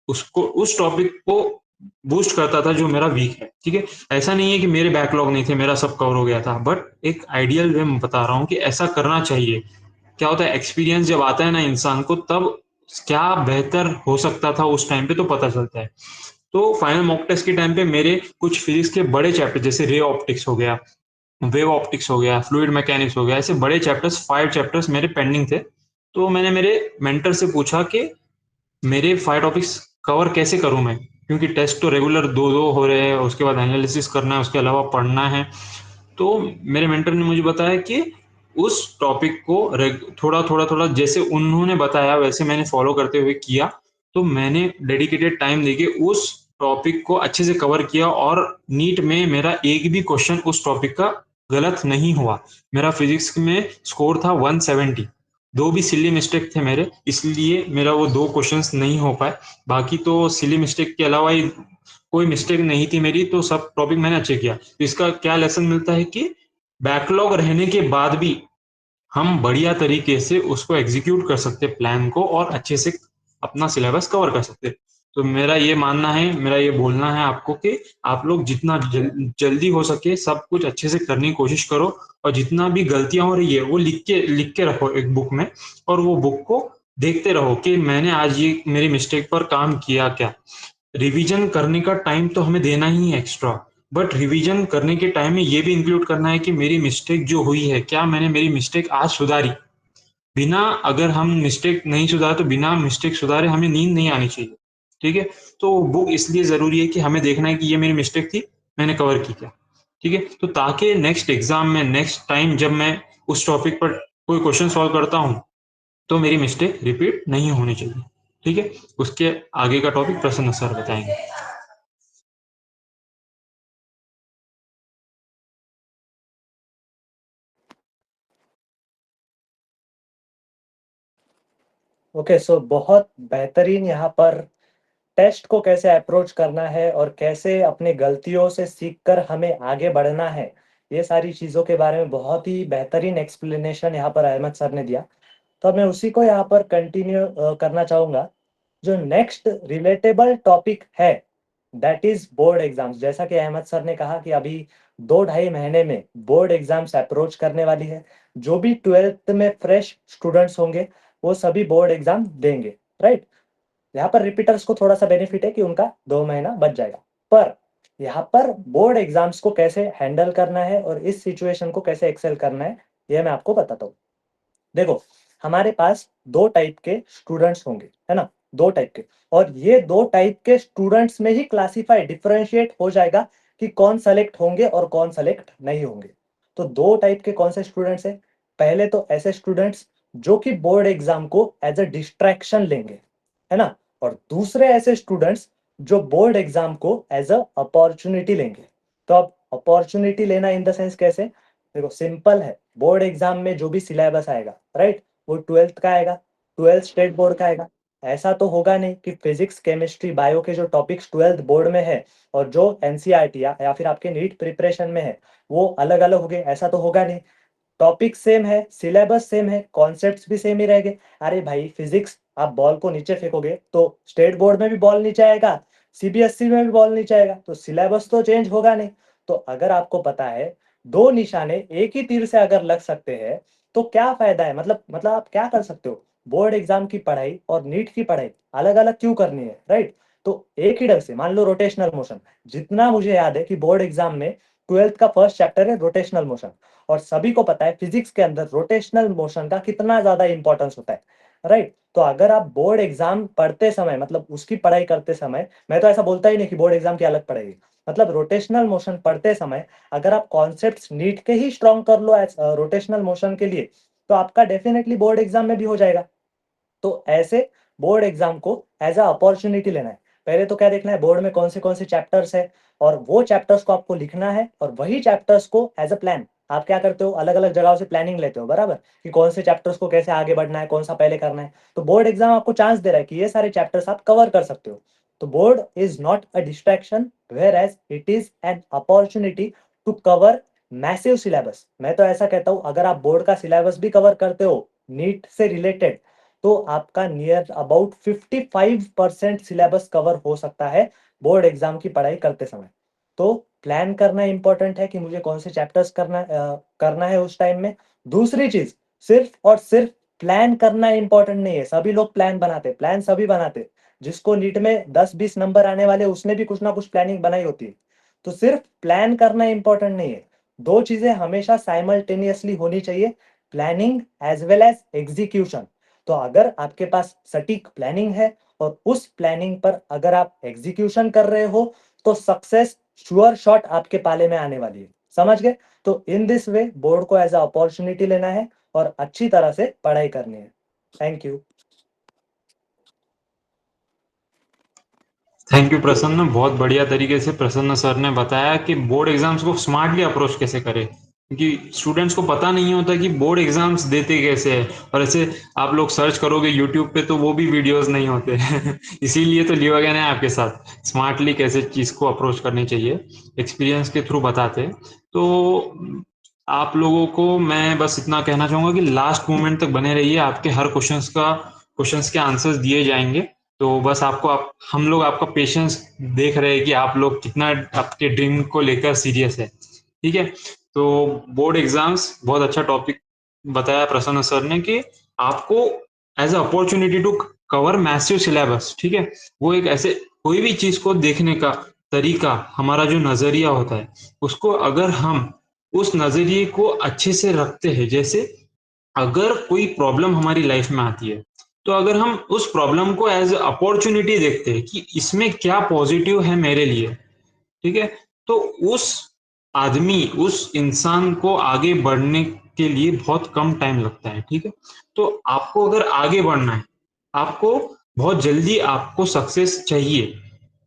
उसको उस टॉपिक को बूस्ट करता था जो मेरा वीक है। ठीक है, ऐसा नहीं है कि मेरे बैकलॉग नहीं थे, मेरा सब कवर हो गया था, बट एक आइडियल वे में बता रहा हूँ कि ऐसा करना चाहिए। क्या होता है, एक्सपीरियंस जब आता है ना इंसान को, तब क्या बेहतर हो सकता था उस टाइम पे तो पता चलता है। तो फाइनल मॉक टेस्ट के टाइम पे मेरे कुछ फिजिक्स के बड़े चैप्टर, जैसे रे ऑप्टिक्स हो गया, वेव ऑप्टिक्स हो गया, फ्लूइड मैकेनिक्स हो गया, ऐसे बड़े चैप्टर्स 5 चैप्टर्स मेरे पेंडिंग थे। तो मैंने मेरे मेंटर से पूछा कि मेरे 5 टॉपिक्स कवर कैसे करूं मैं, क्योंकि टेस्ट तो रेगुलर दो दो हो रहे हैं, उसके बाद एनालिसिस करना है, उसके अलावा पढ़ना है। तो मेरे मेंटर ने मुझे बताया कि उस टॉपिक को थोड़ा थोड़ा थोड़ा जैसे उन्होंने बताया वैसे मैंने फॉलो करते हुए किया। तो मैंने डेडिकेटेड टाइम देके उस टॉपिक को अच्छे से कवर किया, और नीट में मेरा एक भी क्वेश्चन उस टॉपिक का गलत नहीं हुआ। मेरा फिजिक्स में स्कोर था 170, 2 भी सिली मिस्टेक थे मेरे, इसलिए मेरा वो 2 क्वेश्चंस नहीं हो पाए। बाकी तो सिली मिस्टेक के अलावा ही कोई मिस्टेक नहीं थी मेरी, तो सब टॉपिक मैंने अच्छे किया। तो इसका क्या लेसन मिलता है कि बैकलॉग रहने के बाद भी हम बढ़िया तरीके से उसको एग्जीक्यूट कर सकते प्लान को, और अच्छे से अपना सिलेबस कवर कर सकते। तो मेरा ये मानना है, मेरा ये बोलना है आपको कि आप लोग जितना जल्दी हो सके सब कुछ अच्छे से करने की कोशिश करो, और जितना भी गलतियां हो रही है वो लिख के रखो एक बुक में, और वो बुक को देखते रहो कि मैंने आज ये मेरी मिस्टेक पर काम किया क्या। रिवीजन करने का टाइम तो हमें देना ही है एक्स्ट्रा, बट रिवीजन करने के टाइम में ये भी इंक्लूड करना है कि मेरी मिस्टेक जो हुई है, क्या मैंने मेरी मिस्टेक आज सुधारी। बिना, अगर हम मिस्टेक नहीं सुधारे तो बिना मिस्टेक सुधारे हमें नींद नहीं आनी चाहिए। ठीक है, तो बुक इसलिए जरूरी है कि हमें देखना है कि ये मेरी मिस्टेक थी, मैंने कवर की क्या। ठीक है, तो ताकि नेक्स्ट एग्जाम में, नेक्स्ट टाइम जब मैं उस टॉपिक पर कोई क्वेश्चन सॉल्व करता हूँ तो मेरी मिस्टेक रिपीट नहीं होनी चाहिए। ठीक है, उसके आगे का टॉपिक प्रसन्न सर बताएंगे। ओके, सो बहुत बेहतरीन यहाँ पर टेस्ट को कैसे अप्रोच करना है और कैसे अपने गलतियों से सीखकर हमें आगे बढ़ना है, ये सारी चीज़ों के बारे में बहुत ही बेहतरीन एक्सप्लेनेशन यहाँ पर अहमद सर ने दिया। तो मैं उसी को यहाँ पर कंटिन्यू करना चाहूँगा। जो नेक्स्ट रिलेटेबल टॉपिक है, दैट इज़ बोर्ड एग्ज़ाम्स। जैसा कि अहमद सर ने कहा कि अभी 2 ढाई महीने में बोर्ड एग्ज़ाम्स अप्रोच करने वाली है। जो भी 12th में फ्रेश स्टूडेंट्स होंगे, वो सभी बोर्ड एग्ज़ाम देंगे, राइट? यहाँ पर रिपीटर्स को थोड़ा-सा बेनिफिट है कि उनका 2 महीना बच जाएगा। पर यहाँ पर बोर्ड एग्ज़ाम्स को कैसे हैंडल करना है और इस सिचुएशन को कैसे एक्सेल करना है, ये मैं आपको बताता हूँ। देखो, हमारे पास 2 टाइप के स्टूडेंट्स होंगे, है ना? 2 टाइप के, और ये 2 टाइप के स्टूडेंट्स में ही क्लासिफाई डिफरेंशिएट हो जाएगा कि कौन सेलेक्ट होंगे और कौन सेलेक्ट नहीं होंगे। तो 2 टाइप के कौन से स्टूडेंट्स हैं? पहले तो ऐसे स्टूडेंट्स जो कि बोर्ड एग्ज़ाम को एज़ अ डिस्ट्रैक्शन लेंगे, है ना? और दूसरे ऐसे स्टूडेंट्स जो बोर्ड एग्ज़ाम को एज़ अ अपॉर्च्युनिटी लेंगे। तो अब अपॉर्च्युनिटी लेना इन द सेंस कैसे? देखो, सिंपल है। बोर्ड एग्जाम में जो भी सिलेबस आएगा, राइट, वो 12th का आएगा, 12th स्टेट बोर्ड का आएगा। ऐसा तो होगा नहीं कि फिजिक्स, केमिस्ट्री, बायो के जो टॉपिक्स 12th बोर्ड में है और जो एनसीईआरटी या फिर आपके नीट प्रिपरेशन में है, वो अलग अलग होंगे, ऐसा तो होगा नहीं। टॉपिक सेम है, सिलेबस सेम है, कॉन्सेप्ट्स भी सेम ही रहेंगे। अरे भाई, फिजिक्स आप बॉल को नीचे फेंकोगे तो स्टेट बोर्ड में भी बॉल नीचे आएगा, सीबीएसई में भी बॉल नीचे आएगा, तो सिलेबस तो चेंज होगा नहीं। तो अगर आपको पता है 2 निशाने एक ही तीर से अगर लग सकते हैं, तो क्या फ़ायदा है? मतलब आप क्या कर सकते हो? बोर्ड एग्ज़ाम की पढ़ाई और नीट की पढ़ाई अलग-अलग क्यों करनी है, राइट? तो एक ही ढंग से मान लो रोटेशनल मोशन, जितना मुझे याद है कि बोर्ड एग्ज़ाम में 12th का फर्स्ट चैप्टर है रोटेशनल मोशन। और सभी को पता है फिजिक्स के अंदर रोटेशनल मोशन का कितना ज़्यादा इंपॉर्टेंस होता है, राइट? तो अगर आप बोर्ड एग्ज़ाम पढ़ते समय, मतलब उसकी पढ़ाई करते समय, मैं तो ऐसा बोलता ही नहीं कि बोर्ड एग्ज़ाम की अलग पढ़ाई है। मतलब रोटेशनल मोशन पढ़ते समय अगर आप कॉन्सेप्ट्स नीट के ही स्ट्रॉन्ग कर लो एज़ रोटेशनल मोशन के लिए, तो आपका डेफिनिटली बोर्ड एग्ज़ाम में भी हो जाएगा। तो ऐसे बोर्ड एग्जाम को एज अ अपॉर्चुनिटी लेना है। पहले तो क्या देखना है, बोर्ड में कौन से चैप्टर्स है, और वो चैप्टर्स को आपको लिखना है, और वही चैप्टर्स को एज अ प्लान आप क्या करते हो, अलग अलग जगहों से प्लानिंग लेते हो, बराबर, कि कौन से चैप्टर्स को कैसे आगे बढ़ना है, कौन सा पहले करना है। तो बोर्ड एग्जाम आपको चांस दे रहा है कि ये सारे चैप्टर्स आप कवर कर सकते हो। तो board is not a distraction, whereas it is an opportunity to cover massive syllabus. मैं तो ऐसा कहता हूँ, अगर आप बोर्ड का सिलेबस भी कवर करते हो नीट से रिलेटेड, तो आपका नियर अबाउट 55% सिलेबस कवर हो सकता है बोर्ड एग्जाम की पढ़ाई करते समय। तो प्लान करना इंपॉर्टेंट है कि मुझे कौन से चैप्टर्स करना है उस टाइम में। दूसरी चीज, सिर्फ और सिर्फ प्लान करना इंपॉर्टेंट नहीं है। सभी लोग प्लान बनाते, प्लान सभी बनाते, जिसको नीट में 10-20 नंबर आने वाले उसने भी कुछ ना कुछ प्लानिंग बनाई होती है। तो सिर्फ प्लान करना इंपॉर्टेंट नहीं है, दो चीजें हमेशा साइमल्टेनियसली होनी चाहिए, planning as well as execution. तो अगर आपके पास सटीक प्लानिंग है और उस प्लानिंग पर अगर आप एग्जीक्यूशन कर रहे हो, तो सक्सेस श्योर शॉट आपके पाले में आने वाली है। समझ गए? तो इन दिस वे बोर्ड को एज अ अपॉर्चुनिटी लेना है और अच्छी तरह से पढ़ाई करनी है। Thank you. थैंक यू प्रसन्न, बहुत बढ़िया तरीके से प्रसन्न सर ने बताया कि बोर्ड एग्जाम्स को स्मार्टली अप्रोच कैसे करें, क्योंकि स्टूडेंट्स को पता नहीं होता कि बोर्ड एग्जाम्स देते कैसे हैं, और ऐसे आप लोग सर्च करोगे यूट्यूब पे तो वो भी वीडियोस नहीं होते इसीलिए तो लियो गया है आपके साथ स्मार्टली कैसे चीज़ को अप्रोच करनी चाहिए, एक्सपीरियंस के थ्रू बताते हैं। तो आप लोगों को मैं बस इतना कहना चाहूंगा कि लास्ट मोमेंट तक बने रहिए, आपके हर क्वेश्चंस के आंसर्स दिए जाएंगे। तो बस हम लोग आपका पेशेंस देख रहे हैं कि आप लोग कितना आपके ड्रीम को लेकर सीरियस है। ठीक है, तो बोर्ड एग्जाम्स बहुत अच्छा टॉपिक बताया प्रसन्न सर ने कि आपको as a opportunity to cover massive syllabus. ठीक है, वो एक ऐसे कोई भी चीज को देखने का तरीका, हमारा जो नजरिया होता है, उसको अगर हम उस नजरिए को अच्छे से रखते हैं, जैसे अगर कोई प्रॉब्लम हमारी लाइफ में आती है, तो अगर हम उस प्रॉब्लम को एज अपॉर्चुनिटी देखते हैं कि इसमें क्या पॉजिटिव है मेरे लिए, ठीक है, तो उस इंसान को आगे बढ़ने के लिए बहुत कम टाइम लगता है। ठीक है, तो आपको अगर आगे बढ़ना है, आपको बहुत जल्दी आपको सक्सेस चाहिए,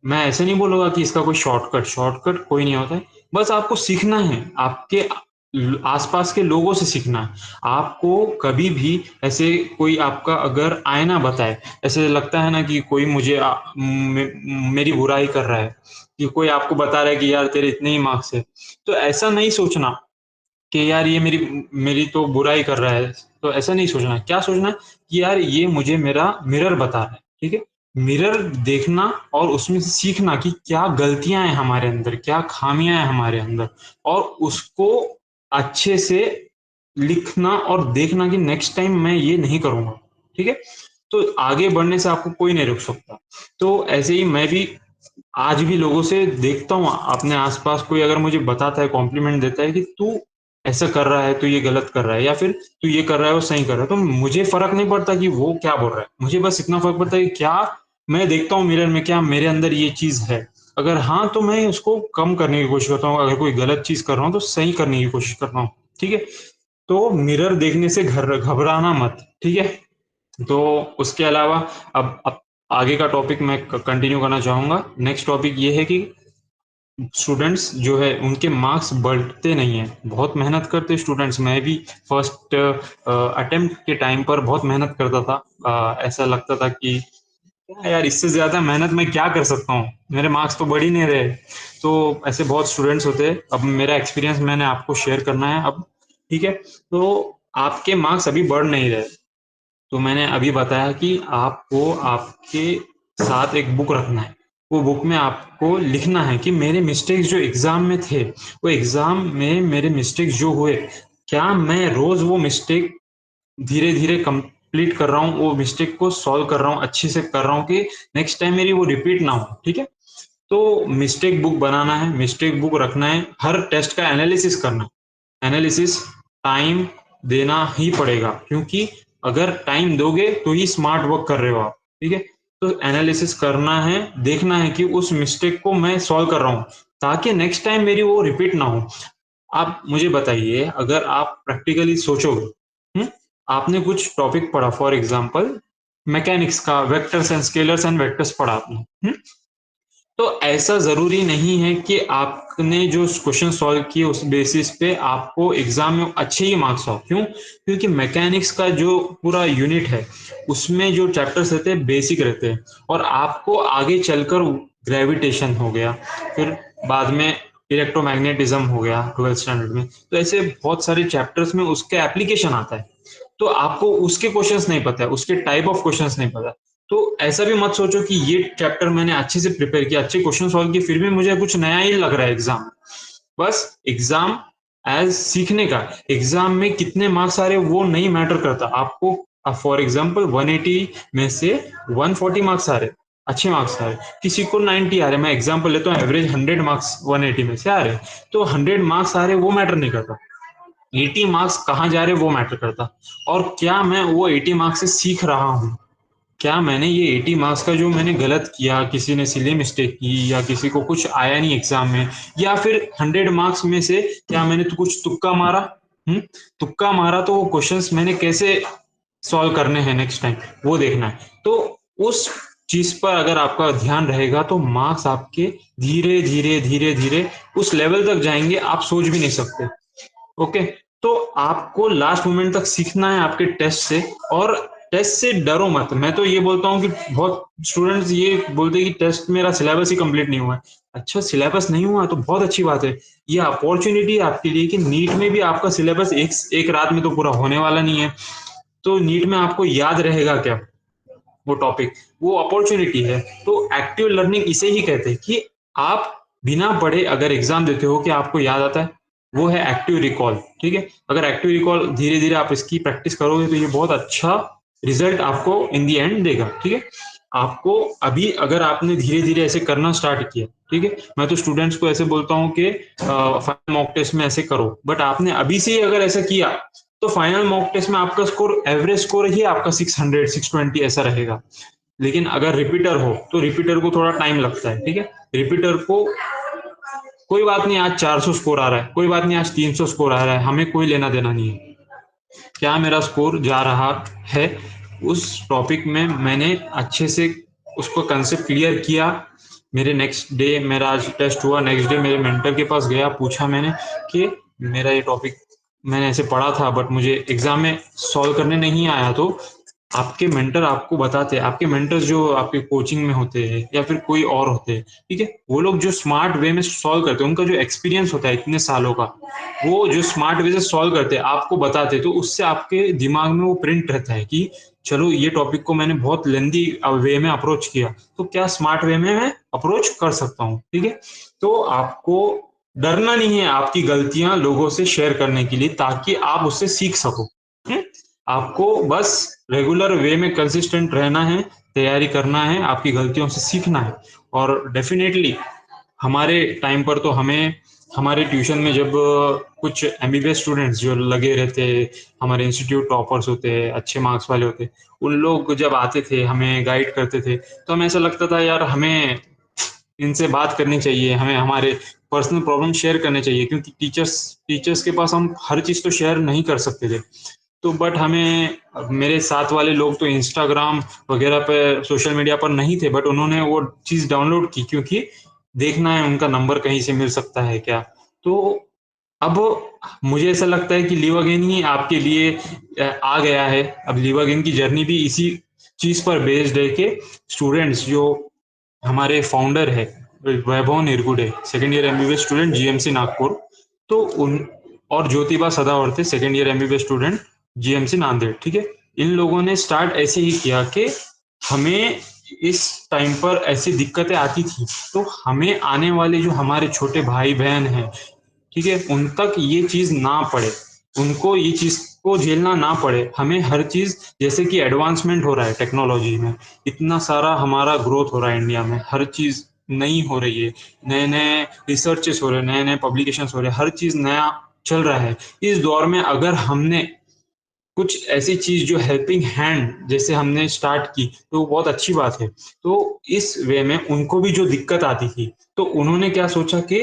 मैं ऐसे नहीं बोलूंगा कि इसका कोई शॉर्टकट शॉर्टकट कोई नहीं होता है, बस आपको सीखना है। आपके आसपास के लोगों से सीखना है। आपको कभी भी ऐसे कोई आपका अगर आईना बताए, ऐसे लगता है ना कि कोई मुझे मेरी बुराई कर रहा है, कि कोई आपको बता रहा है कि यार तेरे इतने ही मार्क्स है, तो ऐसा नहीं सोचना कि यार ये मेरी मेरी तो बुराई कर रहा है। तो ऐसा नहीं सोचना, क्या सोचना है कि यार ये मुझे मेरा मिरर बता रहा है, ठीक है? मिरर देखना और उसमें से सीखना कि क्या गलतियां हैं हमारे अंदर, क्या खामियां हैं हमारे अंदर, और उसको अच्छे से लिखना और देखना कि नेक्स्ट टाइम मैं ये नहीं करूंगा, ठीक है? तो आगे बढ़ने से आपको कोई नहीं रोक सकता। तो ऐसे ही मैं भी आज भी लोगों से देखता हूँ, अपने आसपास कोई अगर मुझे बताता है, कॉम्प्लीमेंट देता है कि तू ऐसा कर रहा है, तू ये गलत कर रहा है, या फिर तू ये कर रहा है वो सही कर रहा है, तो मुझे फर्क नहीं पड़ता कि वो क्या बोल रहा है, मुझे बस इतना फर्क पड़ता है कि क्या मैं देखता हूँ मिरर में, क्या मेरे अंदर ये चीज है। अगर हाँ, तो मैं उसको कम करने की कोशिश करता हूँ, अगर कोई गलत चीज कर रहा हूँ तो सही करने की कोशिश करता हूँ, ठीक है? तो मिरर देखने से घबराना मत, ठीक है? तो उसके अलावा अब आगे का टॉपिक मैं कंटिन्यू करना चाहूंगा। नेक्स्ट टॉपिक ये है कि स्टूडेंट्स जो है उनके मार्क्स बढ़ते नहीं है, बहुत मेहनत करते स्टूडेंट्स। मैं भी फर्स्ट अटेम्प्ट के टाइम पर बहुत मेहनत करता था। ऐसा लगता था कि क्या यार, इससे ज्यादा मेहनत मैं क्या कर सकता हूँ, मेरे मार्क्स तो बढ़ ही नहीं रहे। तो ऐसे बहुत स्टूडेंट्स होते हैं। अब मेरा एक्सपीरियंस मैंने आपको शेयर करना है अब, ठीक है? तो आपके मार्क्स अभी बढ़ नहीं रहे, तो मैंने अभी बताया कि आपको आपके साथ एक बुक रखना है। वो बुक में आपको लिखना है कि मेरे मिस्टेक्स जो एग्जाम में थे, वो एग्जाम में मेरे मिस्टेक्स जो हुए, क्या मैं रोज वो मिस्टेक धीरे धीरे कंप्लीट कर रहा हूँ, वो मिस्टेक को सॉल्व कर रहा हूँ, अच्छे से कर रहा हूँ, कि नेक्स्ट टाइम मेरी वो रिपीट ना हो, ठीक है? तो मिस्टेक बुक बनाना है, मिस्टेक बुक रखना है, हर टेस्ट का एनालिसिस करना है। एनालिसिस टाइम देना ही पड़ेगा, क्योंकि अगर टाइम दोगे तो ही स्मार्ट वर्क कर रहे हो आप, ठीक है? तो एनालिसिस करना है, देखना है कि उस मिस्टेक को मैं सॉल्व कर रहा हूँ, ताकि नेक्स्ट टाइम मेरी वो रिपीट ना हो। आप मुझे बताइए, अगर आप प्रैक्टिकली सोचोगे, आपने कुछ टॉपिक पढ़ा, फॉर एग्जांपल मैकेनिक्स का vectors and scalars and vectors पढ़ा आपने, तो ऐसा जरूरी नहीं है कि आपने जो क्वेश्चन सॉल्व किए उस बेसिस पे आपको एग्जाम में अच्छे ही मार्क्स आओ। क्यों? क्योंकि मैकेनिक्स का जो पूरा यूनिट है, उसमें जो चैप्टर्स रहते हैं बेसिक रहते हैं, और आपको आगे चलकर ग्रेविटेशन हो गया, फिर बाद में इलेक्ट्रोमैग्नेटिज्म हो गया 12th स्टैंडर्ड में, तो ऐसे बहुत सारे चैप्टर्स में उसके एप्लीकेशन आता है। तो आपको उसके क्वेश्चंस नहीं पता है, उसके टाइप ऑफ क्वेश्चंस नहीं पता। तो ऐसा भी मत सोचो कि ये चैप्टर मैंने अच्छे से प्रिपेयर किया, अच्छे क्वेश्चन सॉल्व किए, फिर भी मुझे कुछ नया ही लग रहा है एग्जाम। बस एग्जाम एज सीखने का, एग्जाम में कितने मार्क्स आ रहे हैं वो नहीं मैटर करता आपको। फॉर एग्जाम्पल 180 में से 140 मार्क्स आ रहे, अच्छे मार्क्स आ रहे, किसी को 90 आ रहे, मैं एग्जाम्पल लेता हूँ, एवरेज 100 मार्क्स 180 में से आ रहे, तो 100 मार्क्स आ रहे वो मैटर नहीं करता, 80 मार्क्स कहाँ जा रहे वो मैटर करता। और क्या मैं वो 80 मार्क्स से सीख रहा हूँ, क्या मैंने ये 80 मार्क्स का जो मैंने गलत किया, किसी ने सिली मिस्टेक की, या किसी को कुछ आया नहीं एग्जाम में, या फिर 100 मार्क्स में से क्या मैंने तो कुछ तुक्का मारा, तुक्का मारा, तो वो क्वेश्चंस मैंने कैसे सॉल्व करने हैं नेक्स्ट टाइम, वो देखना है। तो उस चीज पर अगर आपका ध्यान रहेगा तो मार्क्स आपके धीरे धीरे धीरे धीरे उस लेवल तक जाएंगे आप सोच भी नहीं सकते। ओके, तो आपको लास्ट मोमेंट तक सीखना है आपके टेस्ट से, और टेस्ट से डरो मत। मैं तो ये बोलता हूँ कि बहुत स्टूडेंट्स ये बोलते हैं कि टेस्ट मेरा सिलेबस ही कंप्लीट नहीं हुआ है। अच्छा, सिलेबस नहीं हुआ तो बहुत अच्छी बात है, ये अपॉर्चुनिटी है आपके लिए कि नीट में भी आपका सिलेबस एक रात में तो पूरा होने वाला नहीं है। तो नीट में आपको याद रहेगा क्या वो टॉपिक, वो अपॉर्चुनिटी है। तो एक्टिव लर्निंग इसे ही कहते हैं कि आप बिना पढ़े अगर एग्जाम देते हो कि आपको याद आता है, वो है एक्टिव रिकॉल, ठीक है? अगर एक्टिव रिकॉल धीरे धीरे आप इसकी प्रैक्टिस करोगे तो ये बहुत अच्छा रिजल्ट आपको इन दी एंड देगा, ठीक है? आपको अभी अगर आपने धीरे धीरे ऐसे करना स्टार्ट किया, ठीक है, मैं तो स्टूडेंट्स को ऐसे बोलता हूँ कि फाइनल मॉक टेस्ट में ऐसे करो, बट आपने अभी से ही अगर ऐसा किया तो फाइनल मॉक टेस्ट में आपका स्कोर, एवरेज स्कोर ही आपका 600 620 ऐसा रहेगा। लेकिन अगर रिपीटर हो तो रिपीटर को थोड़ा टाइम लगता है, ठीक है? रिपीटर को कोई बात नहीं, आज 400 स्कोर आ रहा है, कोई बात नहीं, आज 300 स्कोर आ रहा है, हमें कोई लेना देना नहीं है क्या मेरा स्कोर जा रहा है। उस टॉपिक में मैंने अच्छे से उसको कंसेप्ट क्लियर किया। मेरे नेक्स्ट डे मेरा आज टेस्ट हुआ, नेक्स्ट डे मेरे मेंटर के पास गया, पूछा मैंने कि मेरा ये टॉपिक मैंने ऐसे पढ़ा था बट मुझे एग्जाम में सॉल्व करने नहीं आया, तो आपके मेंटर आपको बताते हैं, आपके मेंटर्स जो आपके कोचिंग में होते हैं या फिर कोई और होते हैं, ठीक है, वो लोग जो स्मार्ट वे में सॉल्व करते हैं, उनका जो एक्सपीरियंस होता है इतने सालों का, वो जो स्मार्ट वे से सॉल्व करते हैं आपको बताते हैं, तो उससे आपके दिमाग में वो प्रिंट रहता है कि चलो ये टॉपिक को मैंने बहुत लेंदी वे में अप्रोच किया, तो क्या स्मार्ट वे में मैं अप्रोच कर सकता हूँ, ठीक है। तो आपको डरना नहीं है आपकी गलतियां लोगों से शेयर करने के लिए, ताकि आप उससे सीख सको। हम्म? आपको बस रेगुलर वे में कंसिस्टेंट रहना है, तैयारी करना है, आपकी गलतियों से सीखना है। और डेफिनेटली हमारे टाइम पर तो हमें हमारे ट्यूशन में जब कुछ एमबीबीएस स्टूडेंट्स जो लगे रहते, हमारे इंस्टीट्यूट टॉपर्स होते हैं, अच्छे मार्क्स वाले होते, उन लोग जब आते थे हमें गाइड करते थे, तो हमें ऐसा लगता था यार हमें इनसे बात करनी चाहिए, हमें हमारे पर्सनल प्रॉब्लम शेयर करने चाहिए, क्योंकि टीचर्स टीचर्स के पास हम हर चीज़ तो शेयर नहीं कर सकते थे। तो बट हमें मेरे साथ वाले लोग तो इंस्टाग्राम वगैरह पे सोशल मीडिया पर नहीं थे, बट उन्होंने वो चीज़ डाउनलोड की, क्योंकि देखना है उनका नंबर कहीं से मिल सकता है क्या। तो अब मुझे ऐसा लगता है कि लिव अगेन ही आपके लिए आ गया है। अब लिव अगेन की जर्नी भी इसी चीज़ पर बेस्ड है कि स्टूडेंट्स जो हमारे फाउंडर है Vaibhav Nirgude, second year MBBS student GMC Nagpur, तो उन और Jyotiba Sadavarte second year MBBS student GMC Nanded, ठीक है, इन लोगों ने स्टार्ट ऐसे ही किया कि हमें इस टाइम पर ऐसी दिक्कतें आती थी, तो हमें आने वाले जो हमारे छोटे भाई बहन हैं, ठीक है, उन तक ये चीज ना पड़े, उनको ये चीज को झेलना ना पड़े। हमें हर चीज, जैसे कि एडवांसमेंट हो रहा है टेक्नोलॉजी में, इतना सारा हमारा ग्रोथ हो रहा है इंडिया में, हर चीज नई हो रही है, नए नए रिसर्चेस हो रहे हैं, नए नए पब्लिकेशन हो रहे हैं, हर चीज नया चल रहा है। इस दौर में अगर हमने कुछ ऐसी चीज जो हेल्पिंग हैंड जैसे हमने स्टार्ट की, तो वो बहुत अच्छी बात है। तो इस वे में उनको भी जो दिक्कत आती थी, तो उन्होंने क्या सोचा कि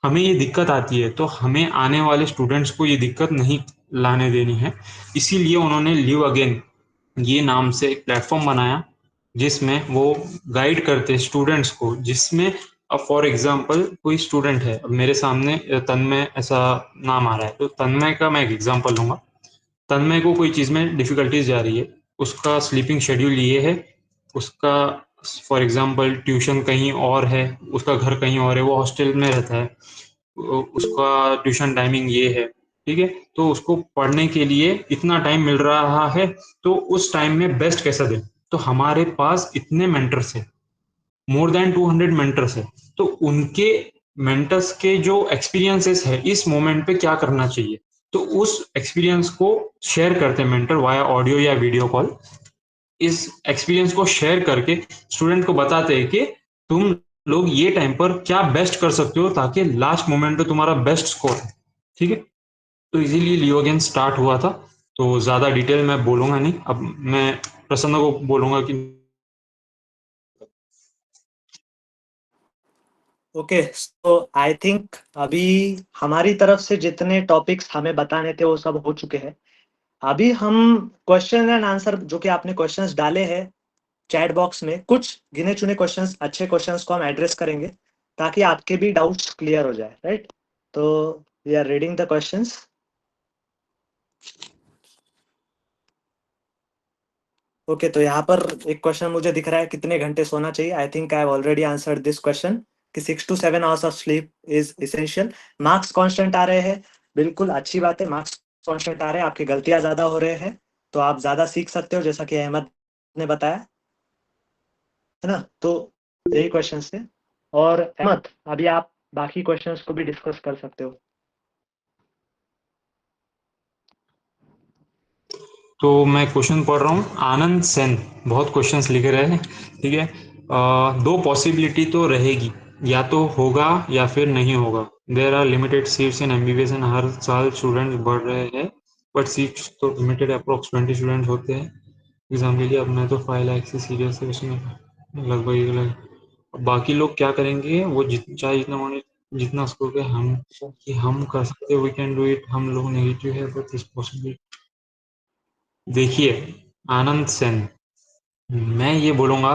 हमें ये दिक्कत आती है, तो हमें आने वाले स्टूडेंट्स को ये दिक्कत नहीं लाने देनी है। इसीलिए उन्होंने लिव अगेन ये नाम से एक प्लेटफॉर्म बनाया, जिसमें वो गाइड करते स्टूडेंट्स को, जिसमें अब फॉर एग्जांपल कोई स्टूडेंट है, अब मेरे सामने तन्मय ऐसा नाम आ रहा है, तो तन्मय का मैं एक एग्जांपल लूंगा। तन्मय को कोई चीज़ में डिफिकल्टीज जा रही है, उसका स्लीपिंग शेड्यूल ये है, उसका फॉर एग्जांपल ट्यूशन कहीं और है, उसका घर कहीं और है, वो हॉस्टल में रहता है, उसका ट्यूशन टाइमिंग ये है, ठीक है, तो उसको पढ़ने के लिए इतना टाइम मिल रहा है, तो उस टाइम में बेस्ट कैसा दें। तो हमारे पास इतने मेंटर्स हैं, मोर देन 200 मेंटर्स है, तो उनके मेंटर्स के जो एक्सपीरियंसेस है इस मोमेंट पे क्या करना चाहिए, तो उस एक्सपीरियंस को शेयर करते हैं मेंटर वाया ऑडियो या वीडियो कॉल। इस एक्सपीरियंस को शेयर करके स्टूडेंट को बताते हैं कि तुम लोग ये टाइम पर क्या बेस्ट कर सकते हो, ताकि लास्ट मोमेंट पे तुम्हारा बेस्ट स्कोर है, ठीक है। तो इसीलिए लियो गेम स्टार्ट हुआ था। तो ज्यादा डिटेल मैं बोलूंगा नहीं, अब मैं प्रसन्न को बोलूंगा कि ओके, सो आई थिंक अभी हमारी तरफ से जितने टॉपिक्स हमें बताने थे वो सब हो चुके हैं। अभी हम क्वेश्चन एंड आंसर, जो कि आपने क्वेश्चंस डाले हैं चैट बॉक्स में, कुछ गिने चुने क्वेश्चंस, अच्छे क्वेश्चंस को हम एड्रेस करेंगे ताकि आपके भी डाउट्स क्लियर हो जाए, राइट। तो we are reading the questions. Okay, तो यहाँ पर एक क्वेश्चन मुझे दिख रहा है, कितने घंटे सोना चाहिए। I think I have already answered this question कि 6 to 7 hours of sleep is essential. Marks constant आ रहे हैं, बिल्कुल अच्छी बात है, मार्क्स कांस्टेंट आ रहे हैं, आपकी गलतियां ज्यादा हो रहे हैं, तो आप ज्यादा सीख सकते हो, जैसा कि अहमद ने बताया, है ना। तो यही क्वेश्चन थे। और अहमद, अभी आप बाकी क्वेश्चंस को भी डिस्कस कर सकते हो। तो मैं क्वेश्चन पढ़ रहा हूँ, आनंद सेन बहुत क्वेश्चंस लिख रहे हैं, ठीक है। दो पॉसिबिलिटी तो रहेगी, या तो होगा या फिर नहीं होगा। There are limited seats in MBBS and हर साल स्टूडेंट्स बढ़ रहे हैं, बट सीट्स तो लिमिटेड अप्रोक्स 20 स्टूडेंट्स होते हैं एग्जाम के लिए। अब मैं तो 5 लाख से सीरियस है उसमें, लगभग 1 लाख। बाकी लोग क्या करेंगे, वो चाहे जितना होने, जितना स्कोर के हम कि हम कर सकते, वी कैन डू इट, हम लोग नेगेटिव है बट इस पॉसिबिलिटी। देखिए आनंद सेन, मैं ये बोलूँगा,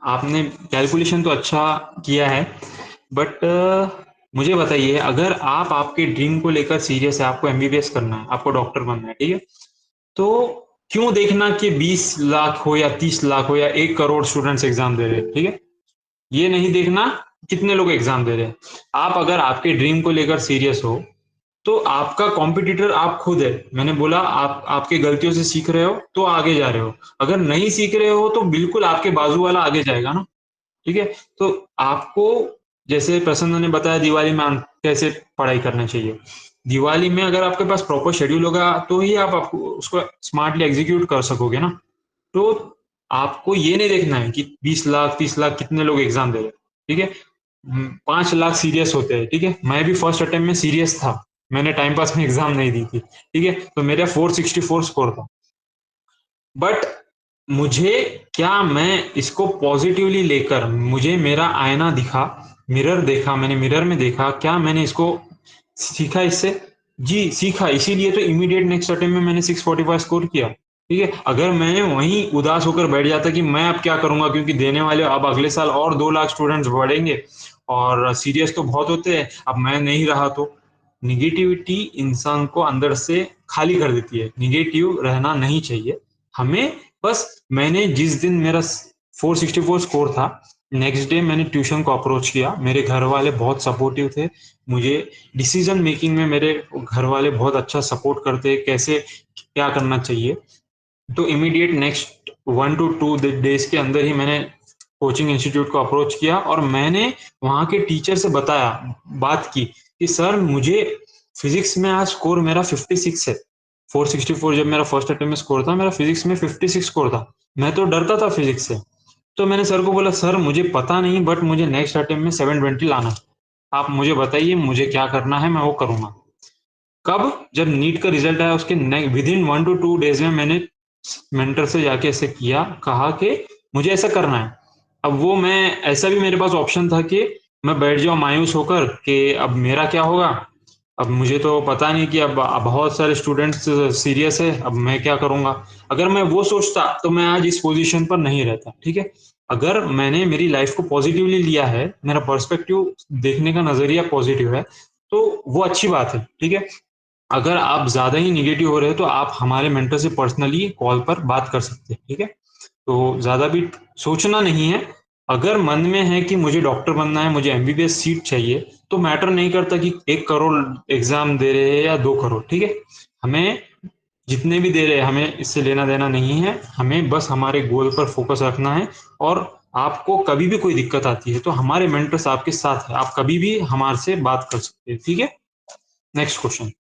आपने कैलकुलेशन तो अच्छा किया है, बट मुझे बताइए, अगर आप आपके ड्रीम को लेकर सीरियस है, आपको एमबीबीएस करना है, आपको डॉक्टर बनना है, ठीक है, तो क्यों देखना कि 20 लाख हो या 30 लाख हो या 1 करोड़ स्टूडेंट्स एग्जाम दे रहे हैं, ठीक है, ये नहीं देखना कितने लोग एग्जाम दे रहे हैं। आप अगर आपके ड्रीम को लेकर सीरियस हो तो आपका कॉम्पिटिटर आप खुद है। मैंने बोला आप आपके गलतियों से सीख रहे हो तो आगे जा रहे हो, अगर नहीं सीख रहे हो तो बिल्कुल आपके बाजू वाला आगे जाएगा ना, ठीक है। तो आपको, जैसे प्रसन्न ने बताया दिवाली में कैसे पढ़ाई करना चाहिए, दिवाली में अगर आपके पास प्रॉपर शेड्यूल होगा तो ही आप आपको उसको स्मार्टली एग्जीक्यूट कर सकोगे ना। तो आपको ये नहीं देखना है कि 20 लाख 30 लाख कितने लोग एग्जाम दे रहे हैं, ठीक है। 5 लाख सीरियस होते हैं, ठीक है, मैं भी फर्स्ट अटेम्प्ट में सीरियस था, मैंने टाइम पास में एग्जाम नहीं दी थी, ठीक है, तो मेरा 464 स्कोर था। बट मुझे, क्या मैं इसको पॉजिटिवली लेकर, मुझे मेरा आईना दिखा, मिरर देखा, मैंने मिरर में देखा, क्या मैंने इसको सीखा इससे? जी सीखा, इसीलिए तो इमीडिएट नेक्स्ट अटेम्प्ट में मैंने 645 स्कोर किया, ठीक है। अगर मैं वहीं उदास होकर बैठ जाता कि मैं अब क्या करूंगा, क्योंकि देने वाले अब अगले साल और 2 लाख स्टूडेंट्स बढ़ेंगे और सीरियस तो बहुत होते हैं, अब मैं नहीं रहा तो निगेटिविटी इंसान को अंदर से खाली कर देती है, निगेटिव रहना नहीं चाहिए हमें। बस मैंने जिस दिन मेरा 464 स्कोर था, नेक्स्ट डे मैंने ट्यूशन को अप्रोच किया, मेरे घर वाले बहुत सपोर्टिव थे, मुझे डिसीजन मेकिंग में मेरे घर वाले बहुत अच्छा सपोर्ट करते, कैसे क्या करना चाहिए। तो इमीडिएट नेक्स्ट 1 to 2 डेज के अंदर ही मैंने कोचिंग इंस्टीट्यूट को अप्रोच किया और मैंने वहाँ के टीचर से बताया, बात की कि सर मुझे फिजिक्स में आज स्कोर मेरा 56 है। 464 जब मेरा फर्स्ट अटेम्प्ट में स्कोर था, मेरा फिजिक्स में 56 स्कोर था, मैं तो डरता था फिजिक्स से। तो मैंने सर को बोला सर मुझे पता नहीं, बट मुझे नेक्स्ट अटेम्प्ट में 720 लाना है, आप मुझे बताइए मुझे क्या करना है, मैं वो करूंगा। कब? जब नीट का रिजल्ट आया उसके विद इन 1 to 2 डेज में मैंने मेंटर से जाके ऐसे किया, कहा कि मुझे ऐसा करना है। अब वो मैं, ऐसा भी मेरे पास ऑप्शन था कि मैं बैठ जाऊं मायूस होकर कि अब मेरा क्या होगा, अब मुझे तो पता नहीं कि अब बहुत सारे स्टूडेंट्स सीरियस है, अब मैं क्या करूंगा। अगर मैं वो सोचता तो मैं आज इस पोजीशन पर नहीं रहता, ठीक है। अगर मैंने मेरी लाइफ को पॉजिटिवली लिया है, मेरा पर्सपेक्टिव देखने का नजरिया पॉजिटिव है, तो वो अच्छी बात है, ठीक है। अगर आप ज्यादा ही निगेटिव हो रहे हो तो आप हमारे मेंटर से पर्सनली कॉल पर बात कर सकते हैं, ठीक है। तो ज्यादा भी सोचना नहीं है। अगर मन में है कि मुझे डॉक्टर बनना है, मुझे एमबीबीएस सीट चाहिए, तो मैटर नहीं करता कि 1 करोड़ एग्जाम दे रहे हैं या 2 करोड़, ठीक है। हमें जितने भी दे रहे हैं हमें इससे लेना देना नहीं है, हमें बस हमारे गोल पर फोकस रखना है। और आपको कभी भी कोई दिक्कत आती है तो हमारे मेंटर्स आपके साथ है, आप कभी भी हमारे से बात कर सकते हैं, ठीक है। Next question.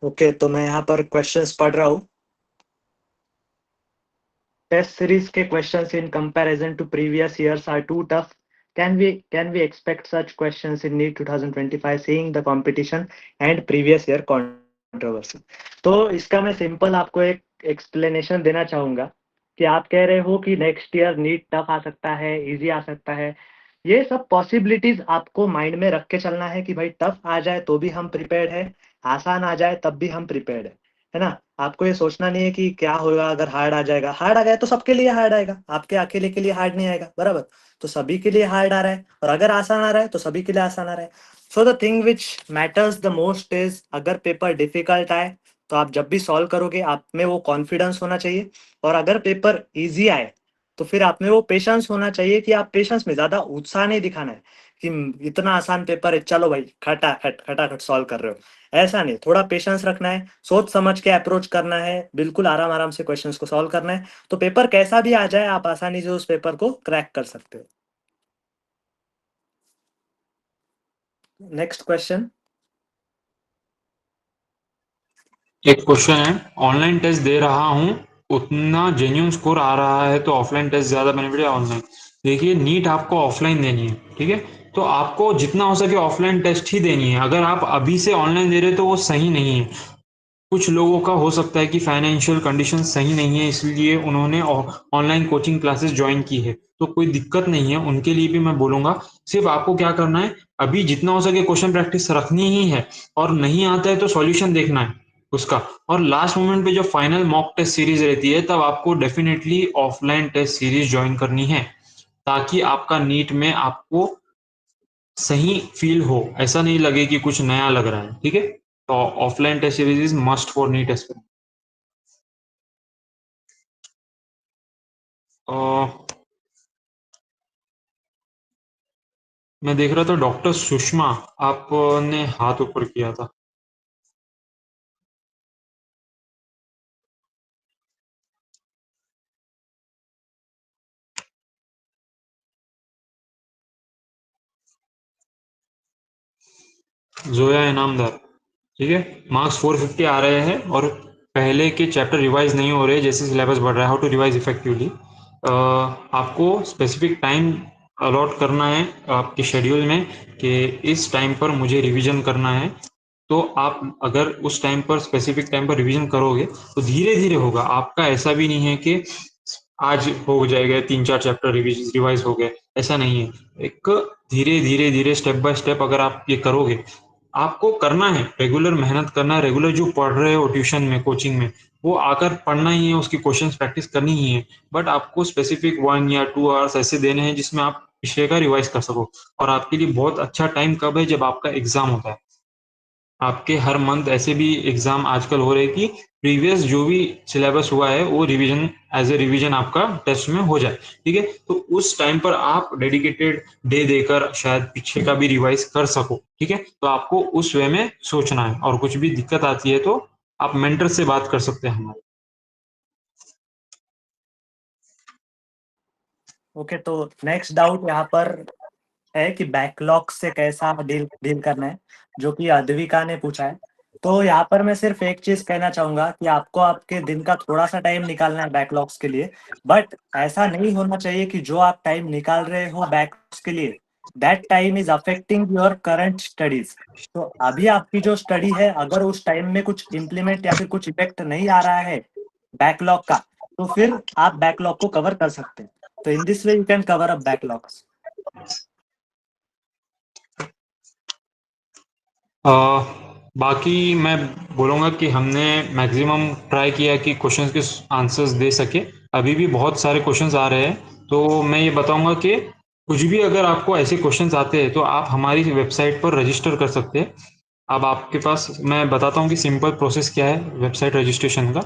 ओके, तो मैं यहाँ पर क्वेश्चंस पढ़ रहा हूँ। Test series के questions in comparison to previous years are too tough. Can we expect such questions in NEET 2025 seeing the competition and previous year controversy? तो इसका मैं सिंपल आपको एक एक्सप्लेनेशन देना चाहूंगा कि आप कह रहे हो कि नेक्स्ट ईयर नीट टफ आ सकता है, इजी आ सकता है। ये सब पॉसिबिलिटीज आपको माइंड में रख के चलना है कि भाई टफ आ जाए तो भी हम प्रिपेयर्ड है, आसान आ जाए तब भी हम प्रिपेयर्ड है ना। आपको ये सोचना नहीं है कि क्या होगा अगर हार्ड आ जाएगा, हार्ड आ गया तो सबके लिए हार्ड आएगा, आपके अकेले के लिए हार्ड नहीं आएगा, बराबर। तो सभी के लिए हार्ड आ रहा है, और अगर आसान आ रहा है तो सभी के लिए आसान आ रहा है। So the thing which matters the most is, अगर पेपर डिफिकल्ट आए तो आप जब भी सॉल्व करोगे आप में वो कॉन्फिडेंस होना चाहिए, और अगर पेपर ईजी आए तो फिर आप में वो पेशेंस होना चाहिए कि आप पेशेंस में ज्यादा उत्साह नहीं दिखाना है कि इतना आसान पेपर है चलो भाई खटाखट खटाखट सॉल्व कर रहे हो। ऐसा नहीं, थोड़ा पेशेंस रखना है, सोच समझ के अप्रोच करना है, बिल्कुल आराम आराम से क्वेश्चंस को सॉल्व करना है। तो पेपर कैसा भी आ जाए आप आसानी से उस पेपर को क्रैक कर सकते हो। Next question. एक क्वेश्चन है, ऑनलाइन टेस्ट दे रहा हूँ, उतना जेन्यून स्कोर आ रहा है तो ऑफलाइन टेस्ट ज्यादा बेनिफिट है ऑनलाइन? देखिए नीट आपको ऑफलाइन देनी है, ठीक है, तो आपको जितना हो सके ऑफलाइन टेस्ट ही देनी है। अगर आप अभी से ऑनलाइन दे रहे हो तो वो सही नहीं है। कुछ लोगों का हो सकता है कि फाइनेंशियल कंडीशन सही नहीं है, इसलिए उन्होंने ऑनलाइन कोचिंग क्लासेस ज्वाइन की है, तो कोई दिक्कत नहीं है, उनके लिए भी मैं बोलूंगा। सिर्फ आपको क्या करना है, अभी जितना हो सके क्वेश्चन प्रैक्टिस रखनी ही है, और नहीं आता है तो सॉल्यूशन देखना है उसका। और लास्ट मोमेंट पे जो फाइनल मॉक टेस्ट सीरीज रहती है तब आपको definitely offline test series join करनी है। ताकि आपका नीट में आपको सही फील हो, ऐसा नहीं लगे कि कुछ नया लग रहा है, ठीक है? तो offline test series is must for NEET aspirant. मैं देख रहा था डॉक्टर सुषमा, आपने हाथ ऊपर किया था। जोया इनामदार, ठीक है। मार्क्स 450 आ रहे हैं और पहले के चैप्टर रिवाइज नहीं हो रहे जैसे सिलेबस बढ़ रहा है। हाउ टू रिवाइज इफेक्टिवली, आपको स्पेसिफिक टाइम अलॉट करना है आपके शेड्यूल में कि इस टाइम पर मुझे रिवीजन करना है। तो आप अगर उस टाइम पर स्पेसिफिक टाइम पर रिवीजन करोगे तो धीरे धीरे होगा। आपका ऐसा भी नहीं है कि आज हो जाएगा 3-4 चैप्टर रिवाइज हो गए, ऐसा नहीं है। एक धीरे धीरे धीरे स्टेप बाय स्टेप अगर आप ये करोगे, आपको करना है, रेगुलर मेहनत करना है। रेगुलर जो पढ़ रहे हो ट्यूशन में, कोचिंग में, वो आकर पढ़ना ही है, उसकी क्वेश्चंस प्रैक्टिस करनी ही है। बट आपको स्पेसिफिक 1 या 2 आवर्स ऐसे देने हैं जिसमें आप विषय का रिवाइज कर सको। और आपके लिए बहुत अच्छा टाइम कब है, जब आपका एग्जाम होता है। आपके हर मंथ ऐसे भी एग्जाम आजकल हो रहे हैं कि प्रीवियस जो भी सिलेबस हुआ है वो रिवीजन, एज ए रिवीजन आपका टेस्ट में हो जाए, ठीक है। तो उस टाइम पर आप डेडिकेटेड डे देकर शायद पीछे का भी रिवाइज कर सको, ठीक है। तो आपको उस वे में सोचना है, और कुछ भी दिक्कत आती है तो आप मेंटर से बात कर सकते हैं हमारे। ओके, तो नेक्स्ट डाउट यहाँ पर है कि बैकलॉग से कैसा डील डील करना है, जो कि अद्विका ने पूछा है। तो यहाँ पर मैं सिर्फ एक चीज कहना चाहूंगा कि आपको आपके दिन का थोड़ा सा टाइम निकालना है बैकलॉग्स के लिए। बट ऐसा नहीं होना चाहिए कि जो आप टाइम निकाल रहे हो बैकलॉग्स के लिए, that time is affecting your current studies. तो अभी आपकी जो स्टडी है, अगर उस टाइम में कुछ इम्प्लीमेंट या फिर कुछ इफेक्ट नहीं आ रहा है बैकलॉग का, तो फिर आप बैकलॉग को कवर कर सकते हैं। तो in this way you can cover up backlogs. बाकी मैं बोलूँगा कि हमने मैक्सिमम ट्राई किया कि क्वेश्चंस के आंसर्स दे सके। अभी भी बहुत सारे क्वेश्चंस आ रहे हैं, तो मैं ये बताऊँगा कि कुछ भी अगर आपको ऐसे क्वेश्चंस आते हैं तो आप हमारी वेबसाइट पर रजिस्टर कर सकते हैं। अब आपके पास मैं बताता हूँ कि सिंपल प्रोसेस क्या है वेबसाइट रजिस्ट्रेशन का।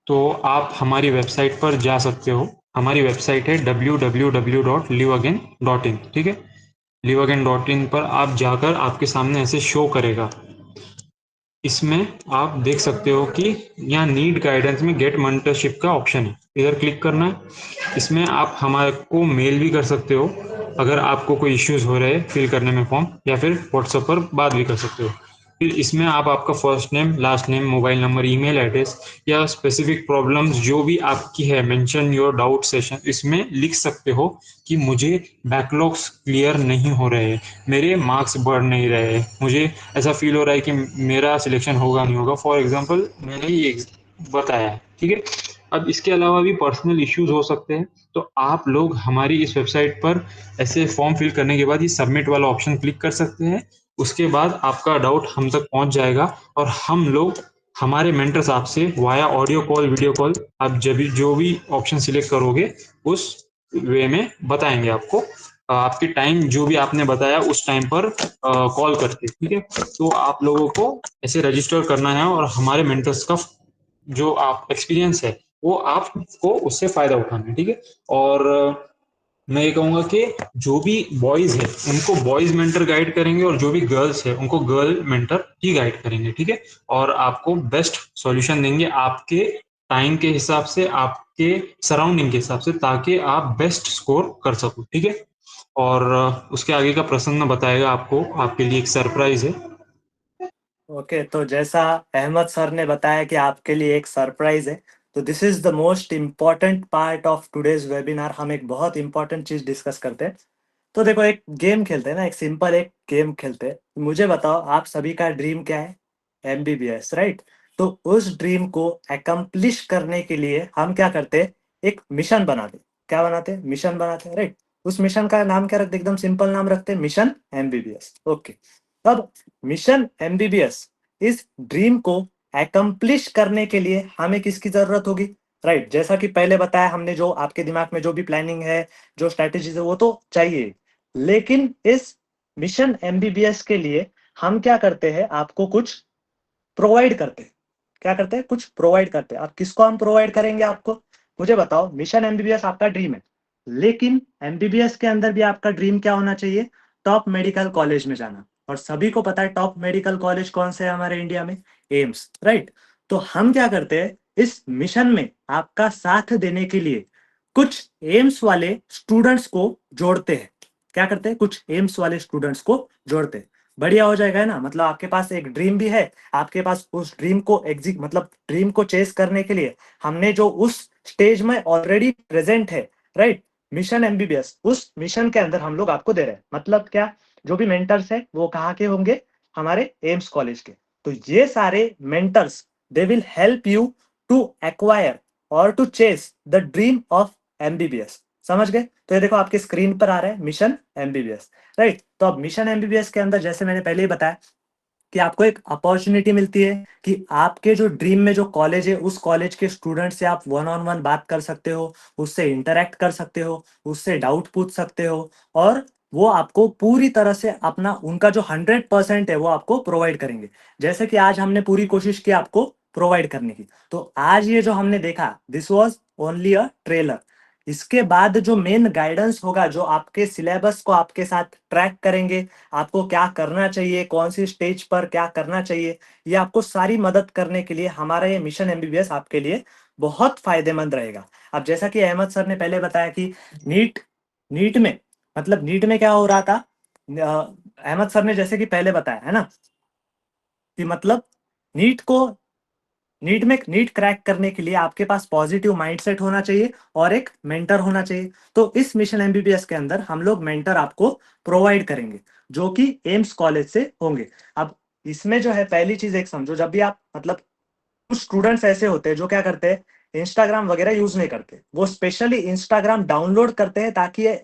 तो आप हमारी वेबसाइट पर जा सकते हो। हमारी वेबसाइट है www.liveagain.in, ठीक है। liveagain.in पर आप जाकर आपके सामने ऐसे शो करेगा। इसमें आप देख सकते हो कि यहाँ नीड गाइडेंस में गेट मेंटरशिप का ऑप्शन है, इधर क्लिक करना है। इसमें आप हमारे को मेल भी कर सकते हो अगर आपको कोई इश्यूज हो रहे हैं फिल करने में फॉर्म, या फिर व्हाट्सएप पर बात भी कर सकते हो। फिर इसमें आप आपका first name, last name, mobile number, email address या स्पेसिफिक प्रॉब्लम्स जो भी आपकी है, मेंशन योर डाउट सेशन, इसमें लिख सकते हो कि मुझे बैकलॉग्स क्लियर नहीं हो रहे हैं, मेरे मार्क्स बढ़ नहीं रहे हैं, मुझे ऐसा फील हो रहा है कि मेरा सिलेक्शन होगा नहीं होगा। फॉर एग्जांपल मैंने ये बताया है, ठीक है। अब इसके अलावा भी पर्सनल इश्यूज हो सकते हैं, तो आप लोग हमारी इस वेबसाइट पर ऐसे फॉर्म फिल करने के बाद ये सबमिट वाला ऑप्शन क्लिक कर सकते हैं। उसके बाद आपका डाउट हम तक पहुंच जाएगा और हम लोग, हमारे मेंटर्स आपसे via audio call, video call, आप जब भी जो भी ऑप्शन सिलेक्ट करोगे उस वे में बताएंगे आपको। आपकी टाइम जो भी आपने बताया उस टाइम पर कॉल करके, ठीक है। तो आप लोगों को ऐसे रजिस्टर करना है और हमारे मेंटर्स का जो आप एक्सपीरियंस है वो आपको उससे फायदा उठाना है, ठीक है। और मैं ये कहूंगा कि जो भी बॉयज है उनको बॉयज मेंटर गाइड करेंगे और जो भी गर्ल्स है उनको गर्ल मेंटर ही गाइड करेंगे, ठीक है। और आपको बेस्ट सॉल्यूशन देंगे आपके टाइम के हिसाब से, आपके सराउंडिंग के हिसाब से, ताकि आप बेस्ट स्कोर कर सको, ठीक है। और उसके आगे का प्रसंग बताएगा आपको, आपके लिए एक सरप्राइज है। ओके, तो जैसा अहमद सर ने बताया कि आपके लिए एक सरप्राइज है, तो this is the most important part of today's webinar. हम एक बहुत इंपॉर्टेंट चीज डिस्कस करते हैं। तो देखो, एक गेम खेलते हैं ना, एक सिंपल एक गेम खेलते हैं। मुझे बताओ, आप सभी का ड्रीम क्या है? MBBS, right? तो उस ड्रीम को एकम्प्लिश करने के लिए हम क्या करते हैं? एक मिशन बनाते हैं। क्या बनाते हैं? मिशन बनाते हैं, राइट? उस मिशन का नाम क्या रखते हैं? एकदम सिंपल नाम रखते हैं, मिशन एमबीबीएस। ओके, अब मिशन एमबीबीएस इस ड्रीम को एकम्प्लिश करने के लिए हमें किसकी जरूरत होगी? राइट, जैसा कि पहले बताया हमने, जो आपके दिमाग में जो भी प्लानिंग है, जो स्ट्रेटेजीज है, वो तो चाहिए। लेकिन इस मिशन एमबीबीएस के लिए हम क्या करते हैं, आपको कुछ प्रोवाइड करते हैं। क्या करते हैं? कुछ प्रोवाइड करते हैं। अब किसको हम प्रोवाइड करेंगे आपको? मुझे बताओ, मिशन एमबीबीएस आपका ड्रीम है, लेकिन एमबीबीएस के अंदर भी आपका ड्रीम क्या होना चाहिए? टॉप मेडिकल कॉलेज में जाना। और सभी को पता है टॉप मेडिकल कॉलेज कौन से है हमारे इंडिया में? AIIMS, right. तो हम क्या करते हैं, इस मिशन में आपका साथ देने के लिए कुछ एम्स वाले स्टूडेंट्स को जोड़ते हैं। क्या करते हैं? कुछ एम्स वाले स्टूडेंट्स को जोड़ते हैं। बढ़िया हो जाएगा, है ना? मतलब आपके पास एक ड्रीम भी है, आपके पास उस ड्रीम को मतलब ड्रीम को चेस करने के लिए हमने जो उस स्टेज में ऑलरेडी प्रेजेंट है, राइट, मिशन एमबीबीएस, उस मिशन के अंदर हम लोग आपको दे रहे हैं। मतलब क्या? जो भी मेंटर्स है वो कहाँ के होंगे? हमारे एम्स कॉलेज के। तो ये सारे mentors, they will help you to acquire और to chase the dream of MBBS. समझ गए? तो ये देखो आपके स्क्रीन पर आ रहा है मिशन एमबीबीएस, राइट। तो अब मिशन एमबीबीएस के अंदर, जैसे मैंने पहले ही बताया, कि आपको एक अपॉर्चुनिटी मिलती है कि आपके जो ड्रीम में जो कॉलेज है, उस कॉलेज के स्टूडेंट से आप वन ऑन वन बात कर सकते हो, उससे इंटरेक्ट कर सकते हो, उससे डाउट पूछ सकते हो, और वो आपको पूरी तरह से अपना, उनका जो 100% है वो आपको प्रोवाइड करेंगे। जैसे कि आज हमने पूरी कोशिश की आपको प्रोवाइड करने की। तो आज ये जो हमने देखा, this was only a trailer. इसके बाद जो मेन गाइडेंस होगा, जो आपके सिलेबस को आपके साथ ट्रैक करेंगे, आपको क्या करना चाहिए, कौन सी स्टेज पर क्या करना चाहिए, ये आपको सारी मदद करने के लिए हमारा ये मिशन एमबीबीएस आपके लिए बहुत फायदेमंद रहेगा। अब जैसा कि अहमद सर ने पहले बताया कि नीट नीट में, मतलब नीट में क्या हो रहा था, अहमद सर ने जैसे कि पहले बताया है ना, कि मतलब नीट को नीट क्रैक करने के लिए आपके पास पॉजिटिव माइंडसेट होना चाहिए और एक मेंटर होना चाहिए। तो इस मिशन एमबीबीएस के अंदर हम लोग मेंटर आपको प्रोवाइड करेंगे, जो कि एम्स कॉलेज से होंगे। अब इसमें जो है, पहली चीज एक समझो, जब भी आप, मतलब कुछ स्टूडेंट्स ऐसे होते हैं जो क्या करते हैं, इंस्टाग्राम वगैरह यूज नहीं करते, वो स्पेशली इंस्टाग्राम डाउनलोड करते हैं ताकि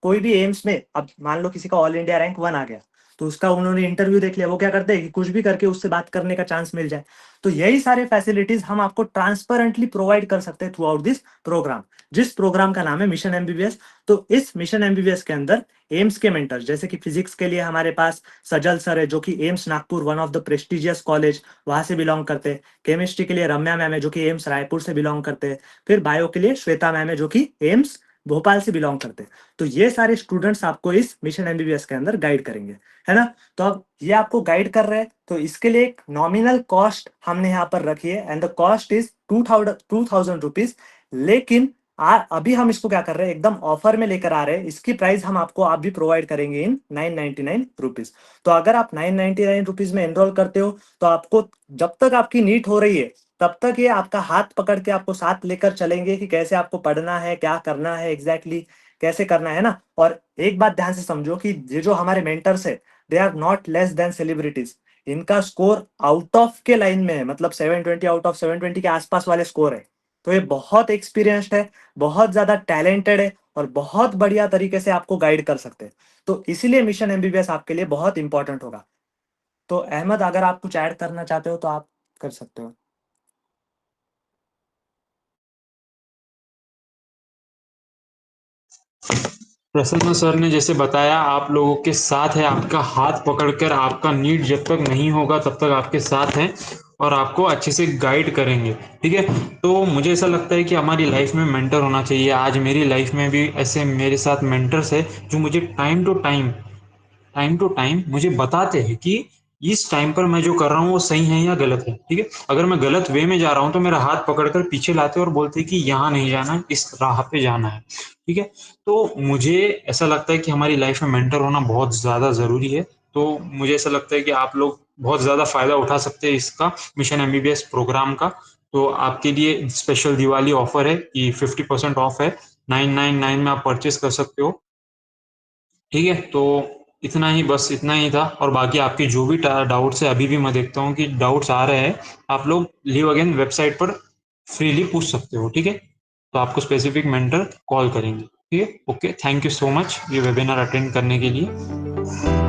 कोई भी एम्स में, अब मान लो किसी का ऑल इंडिया रैंक 1 आ गया, तो उसका उन्होंने इंटरव्यू देख लिया, वो क्या करते हैं कि कुछ भी करके उससे बात करने का चांस मिल जाए। तो यही सारे फैसिलिटीज हम आपको ट्रांसपेरेंटली प्रोवाइड कर सकते हैं थ्रू आउट दिस प्रोग्राम, जिस प्रोग्राम का नाम है मिशन एमबीबीएस। तो इस मिशन एमबीबीएस के अंदर एम्स के मेंटर्स, जैसे कि फिजिक्स के लिए हमारे पास सजल सर है, जो कि AIIMS Nagpur, one of the prestigious college, वहां से बिलोंग करते हैं। केमिस्ट्री के लिए रम्या मैम है, जो कि एम्स रायपुर से बिलोंग करते हैं। फिर बायो के लिए श्वेता मैम है, जो कि एम्स भोपाल से बिलोंग करते हैं। तो ये सारे स्टूडेंट्स आपको इस मिशन एमबीबीएस के अंदर गाइड करेंगे, है ना? तो अब ये आपको गाइड कर रहे हैं, तो इसके लिए एक नॉमिनल कॉस्ट हमने यहाँ पर रखी है, and the cost is 2000 rupees. लेकिन अभी हम इसको क्या कर रहे हैं, एकदम ऑफर में लेकर आ रहे हैं। इसकी प्राइस हम आपको आप भी प्रोवाइड करेंगे इन 999 रुपीज। तो अगर आप 999 रुपीज में एनरोल करते हो, तो आपको, जब तक आपकी नीट हो रही है, तब तक ये आपका हाथ पकड़ के आपको साथ लेकर चलेंगे कि कैसे आपको पढ़ना है, क्या करना है एग्जैक्टली, कैसे करना है ना। और एक बात ध्यान से समझो कि ये जो हमारे मेंटर्स है, they are not less than celebrities. इनका स्कोर आउट ऑफ के लाइन में है, मतलब 720 आउट ऑफ 720 के आसपास वाले स्कोर है। तो ये बहुत एक्सपीरियंस्ड है, बहुत ज्यादा टैलेंटेड है, और बहुत बढ़िया तरीके से आपको गाइड कर सकते हैं। तो इसीलिए मिशन एमबीबीएस आपके लिए बहुत इंपॉर्टेंट होगा। तो अहमद, अगर आप कुछ ऐड करना चाहते हो तो आप कर सकते हो। प्रसन्न सर ने जैसे बताया, आप लोगों के साथ है, आपका हाथ पकड़कर, आपका नीड जब तक नहीं होगा तब तक आपके साथ हैं और आपको अच्छे से गाइड करेंगे। ठीक है, तो मुझे ऐसा लगता है कि हमारी लाइफ में मेंटर होना चाहिए। आज मेरी लाइफ में भी ऐसे मेरे साथ मेंटर्स है जो मुझे टाइम टू टाइम मुझे बताते हैं कि इस टाइम पर मैं जो कर रहा हूँ वो सही है या गलत है। ठीक है, अगर मैं गलत वे में जा रहा हूँ तो मेरा हाथ पकड़कर पीछे लाते और बोलते कि यहाँ नहीं जाना, इस राह पे जाना है। ठीक है, तो मुझे ऐसा लगता है कि हमारी लाइफ में मेंटर होना बहुत ज्यादा जरूरी है। तो मुझे ऐसा लगता है कि आप लोग बहुत ज्यादा फायदा उठा सकते हैं इसका, मिशन एमबीबीएस प्रोग्राम का। तो आपके लिए स्पेशल दिवाली ऑफर है कि 50% ऑफ है, 999 में आप परचेस कर सकते हो। ठीक है, तो इतना ही, बस इतना ही था। और बाकी आपके जो भी डाउट्स है, अभी भी मैं देखता हूँ कि डाउट्स आ रहे हैं, आप लोग लिव अगेन वेबसाइट पर फ्रीली पूछ सकते हो। ठीक है, तो आपको स्पेसिफिक मेंटर कॉल करेंगे। ठीक है, okay, thank you so much ये वेबिनार अटेंड करने के लिए।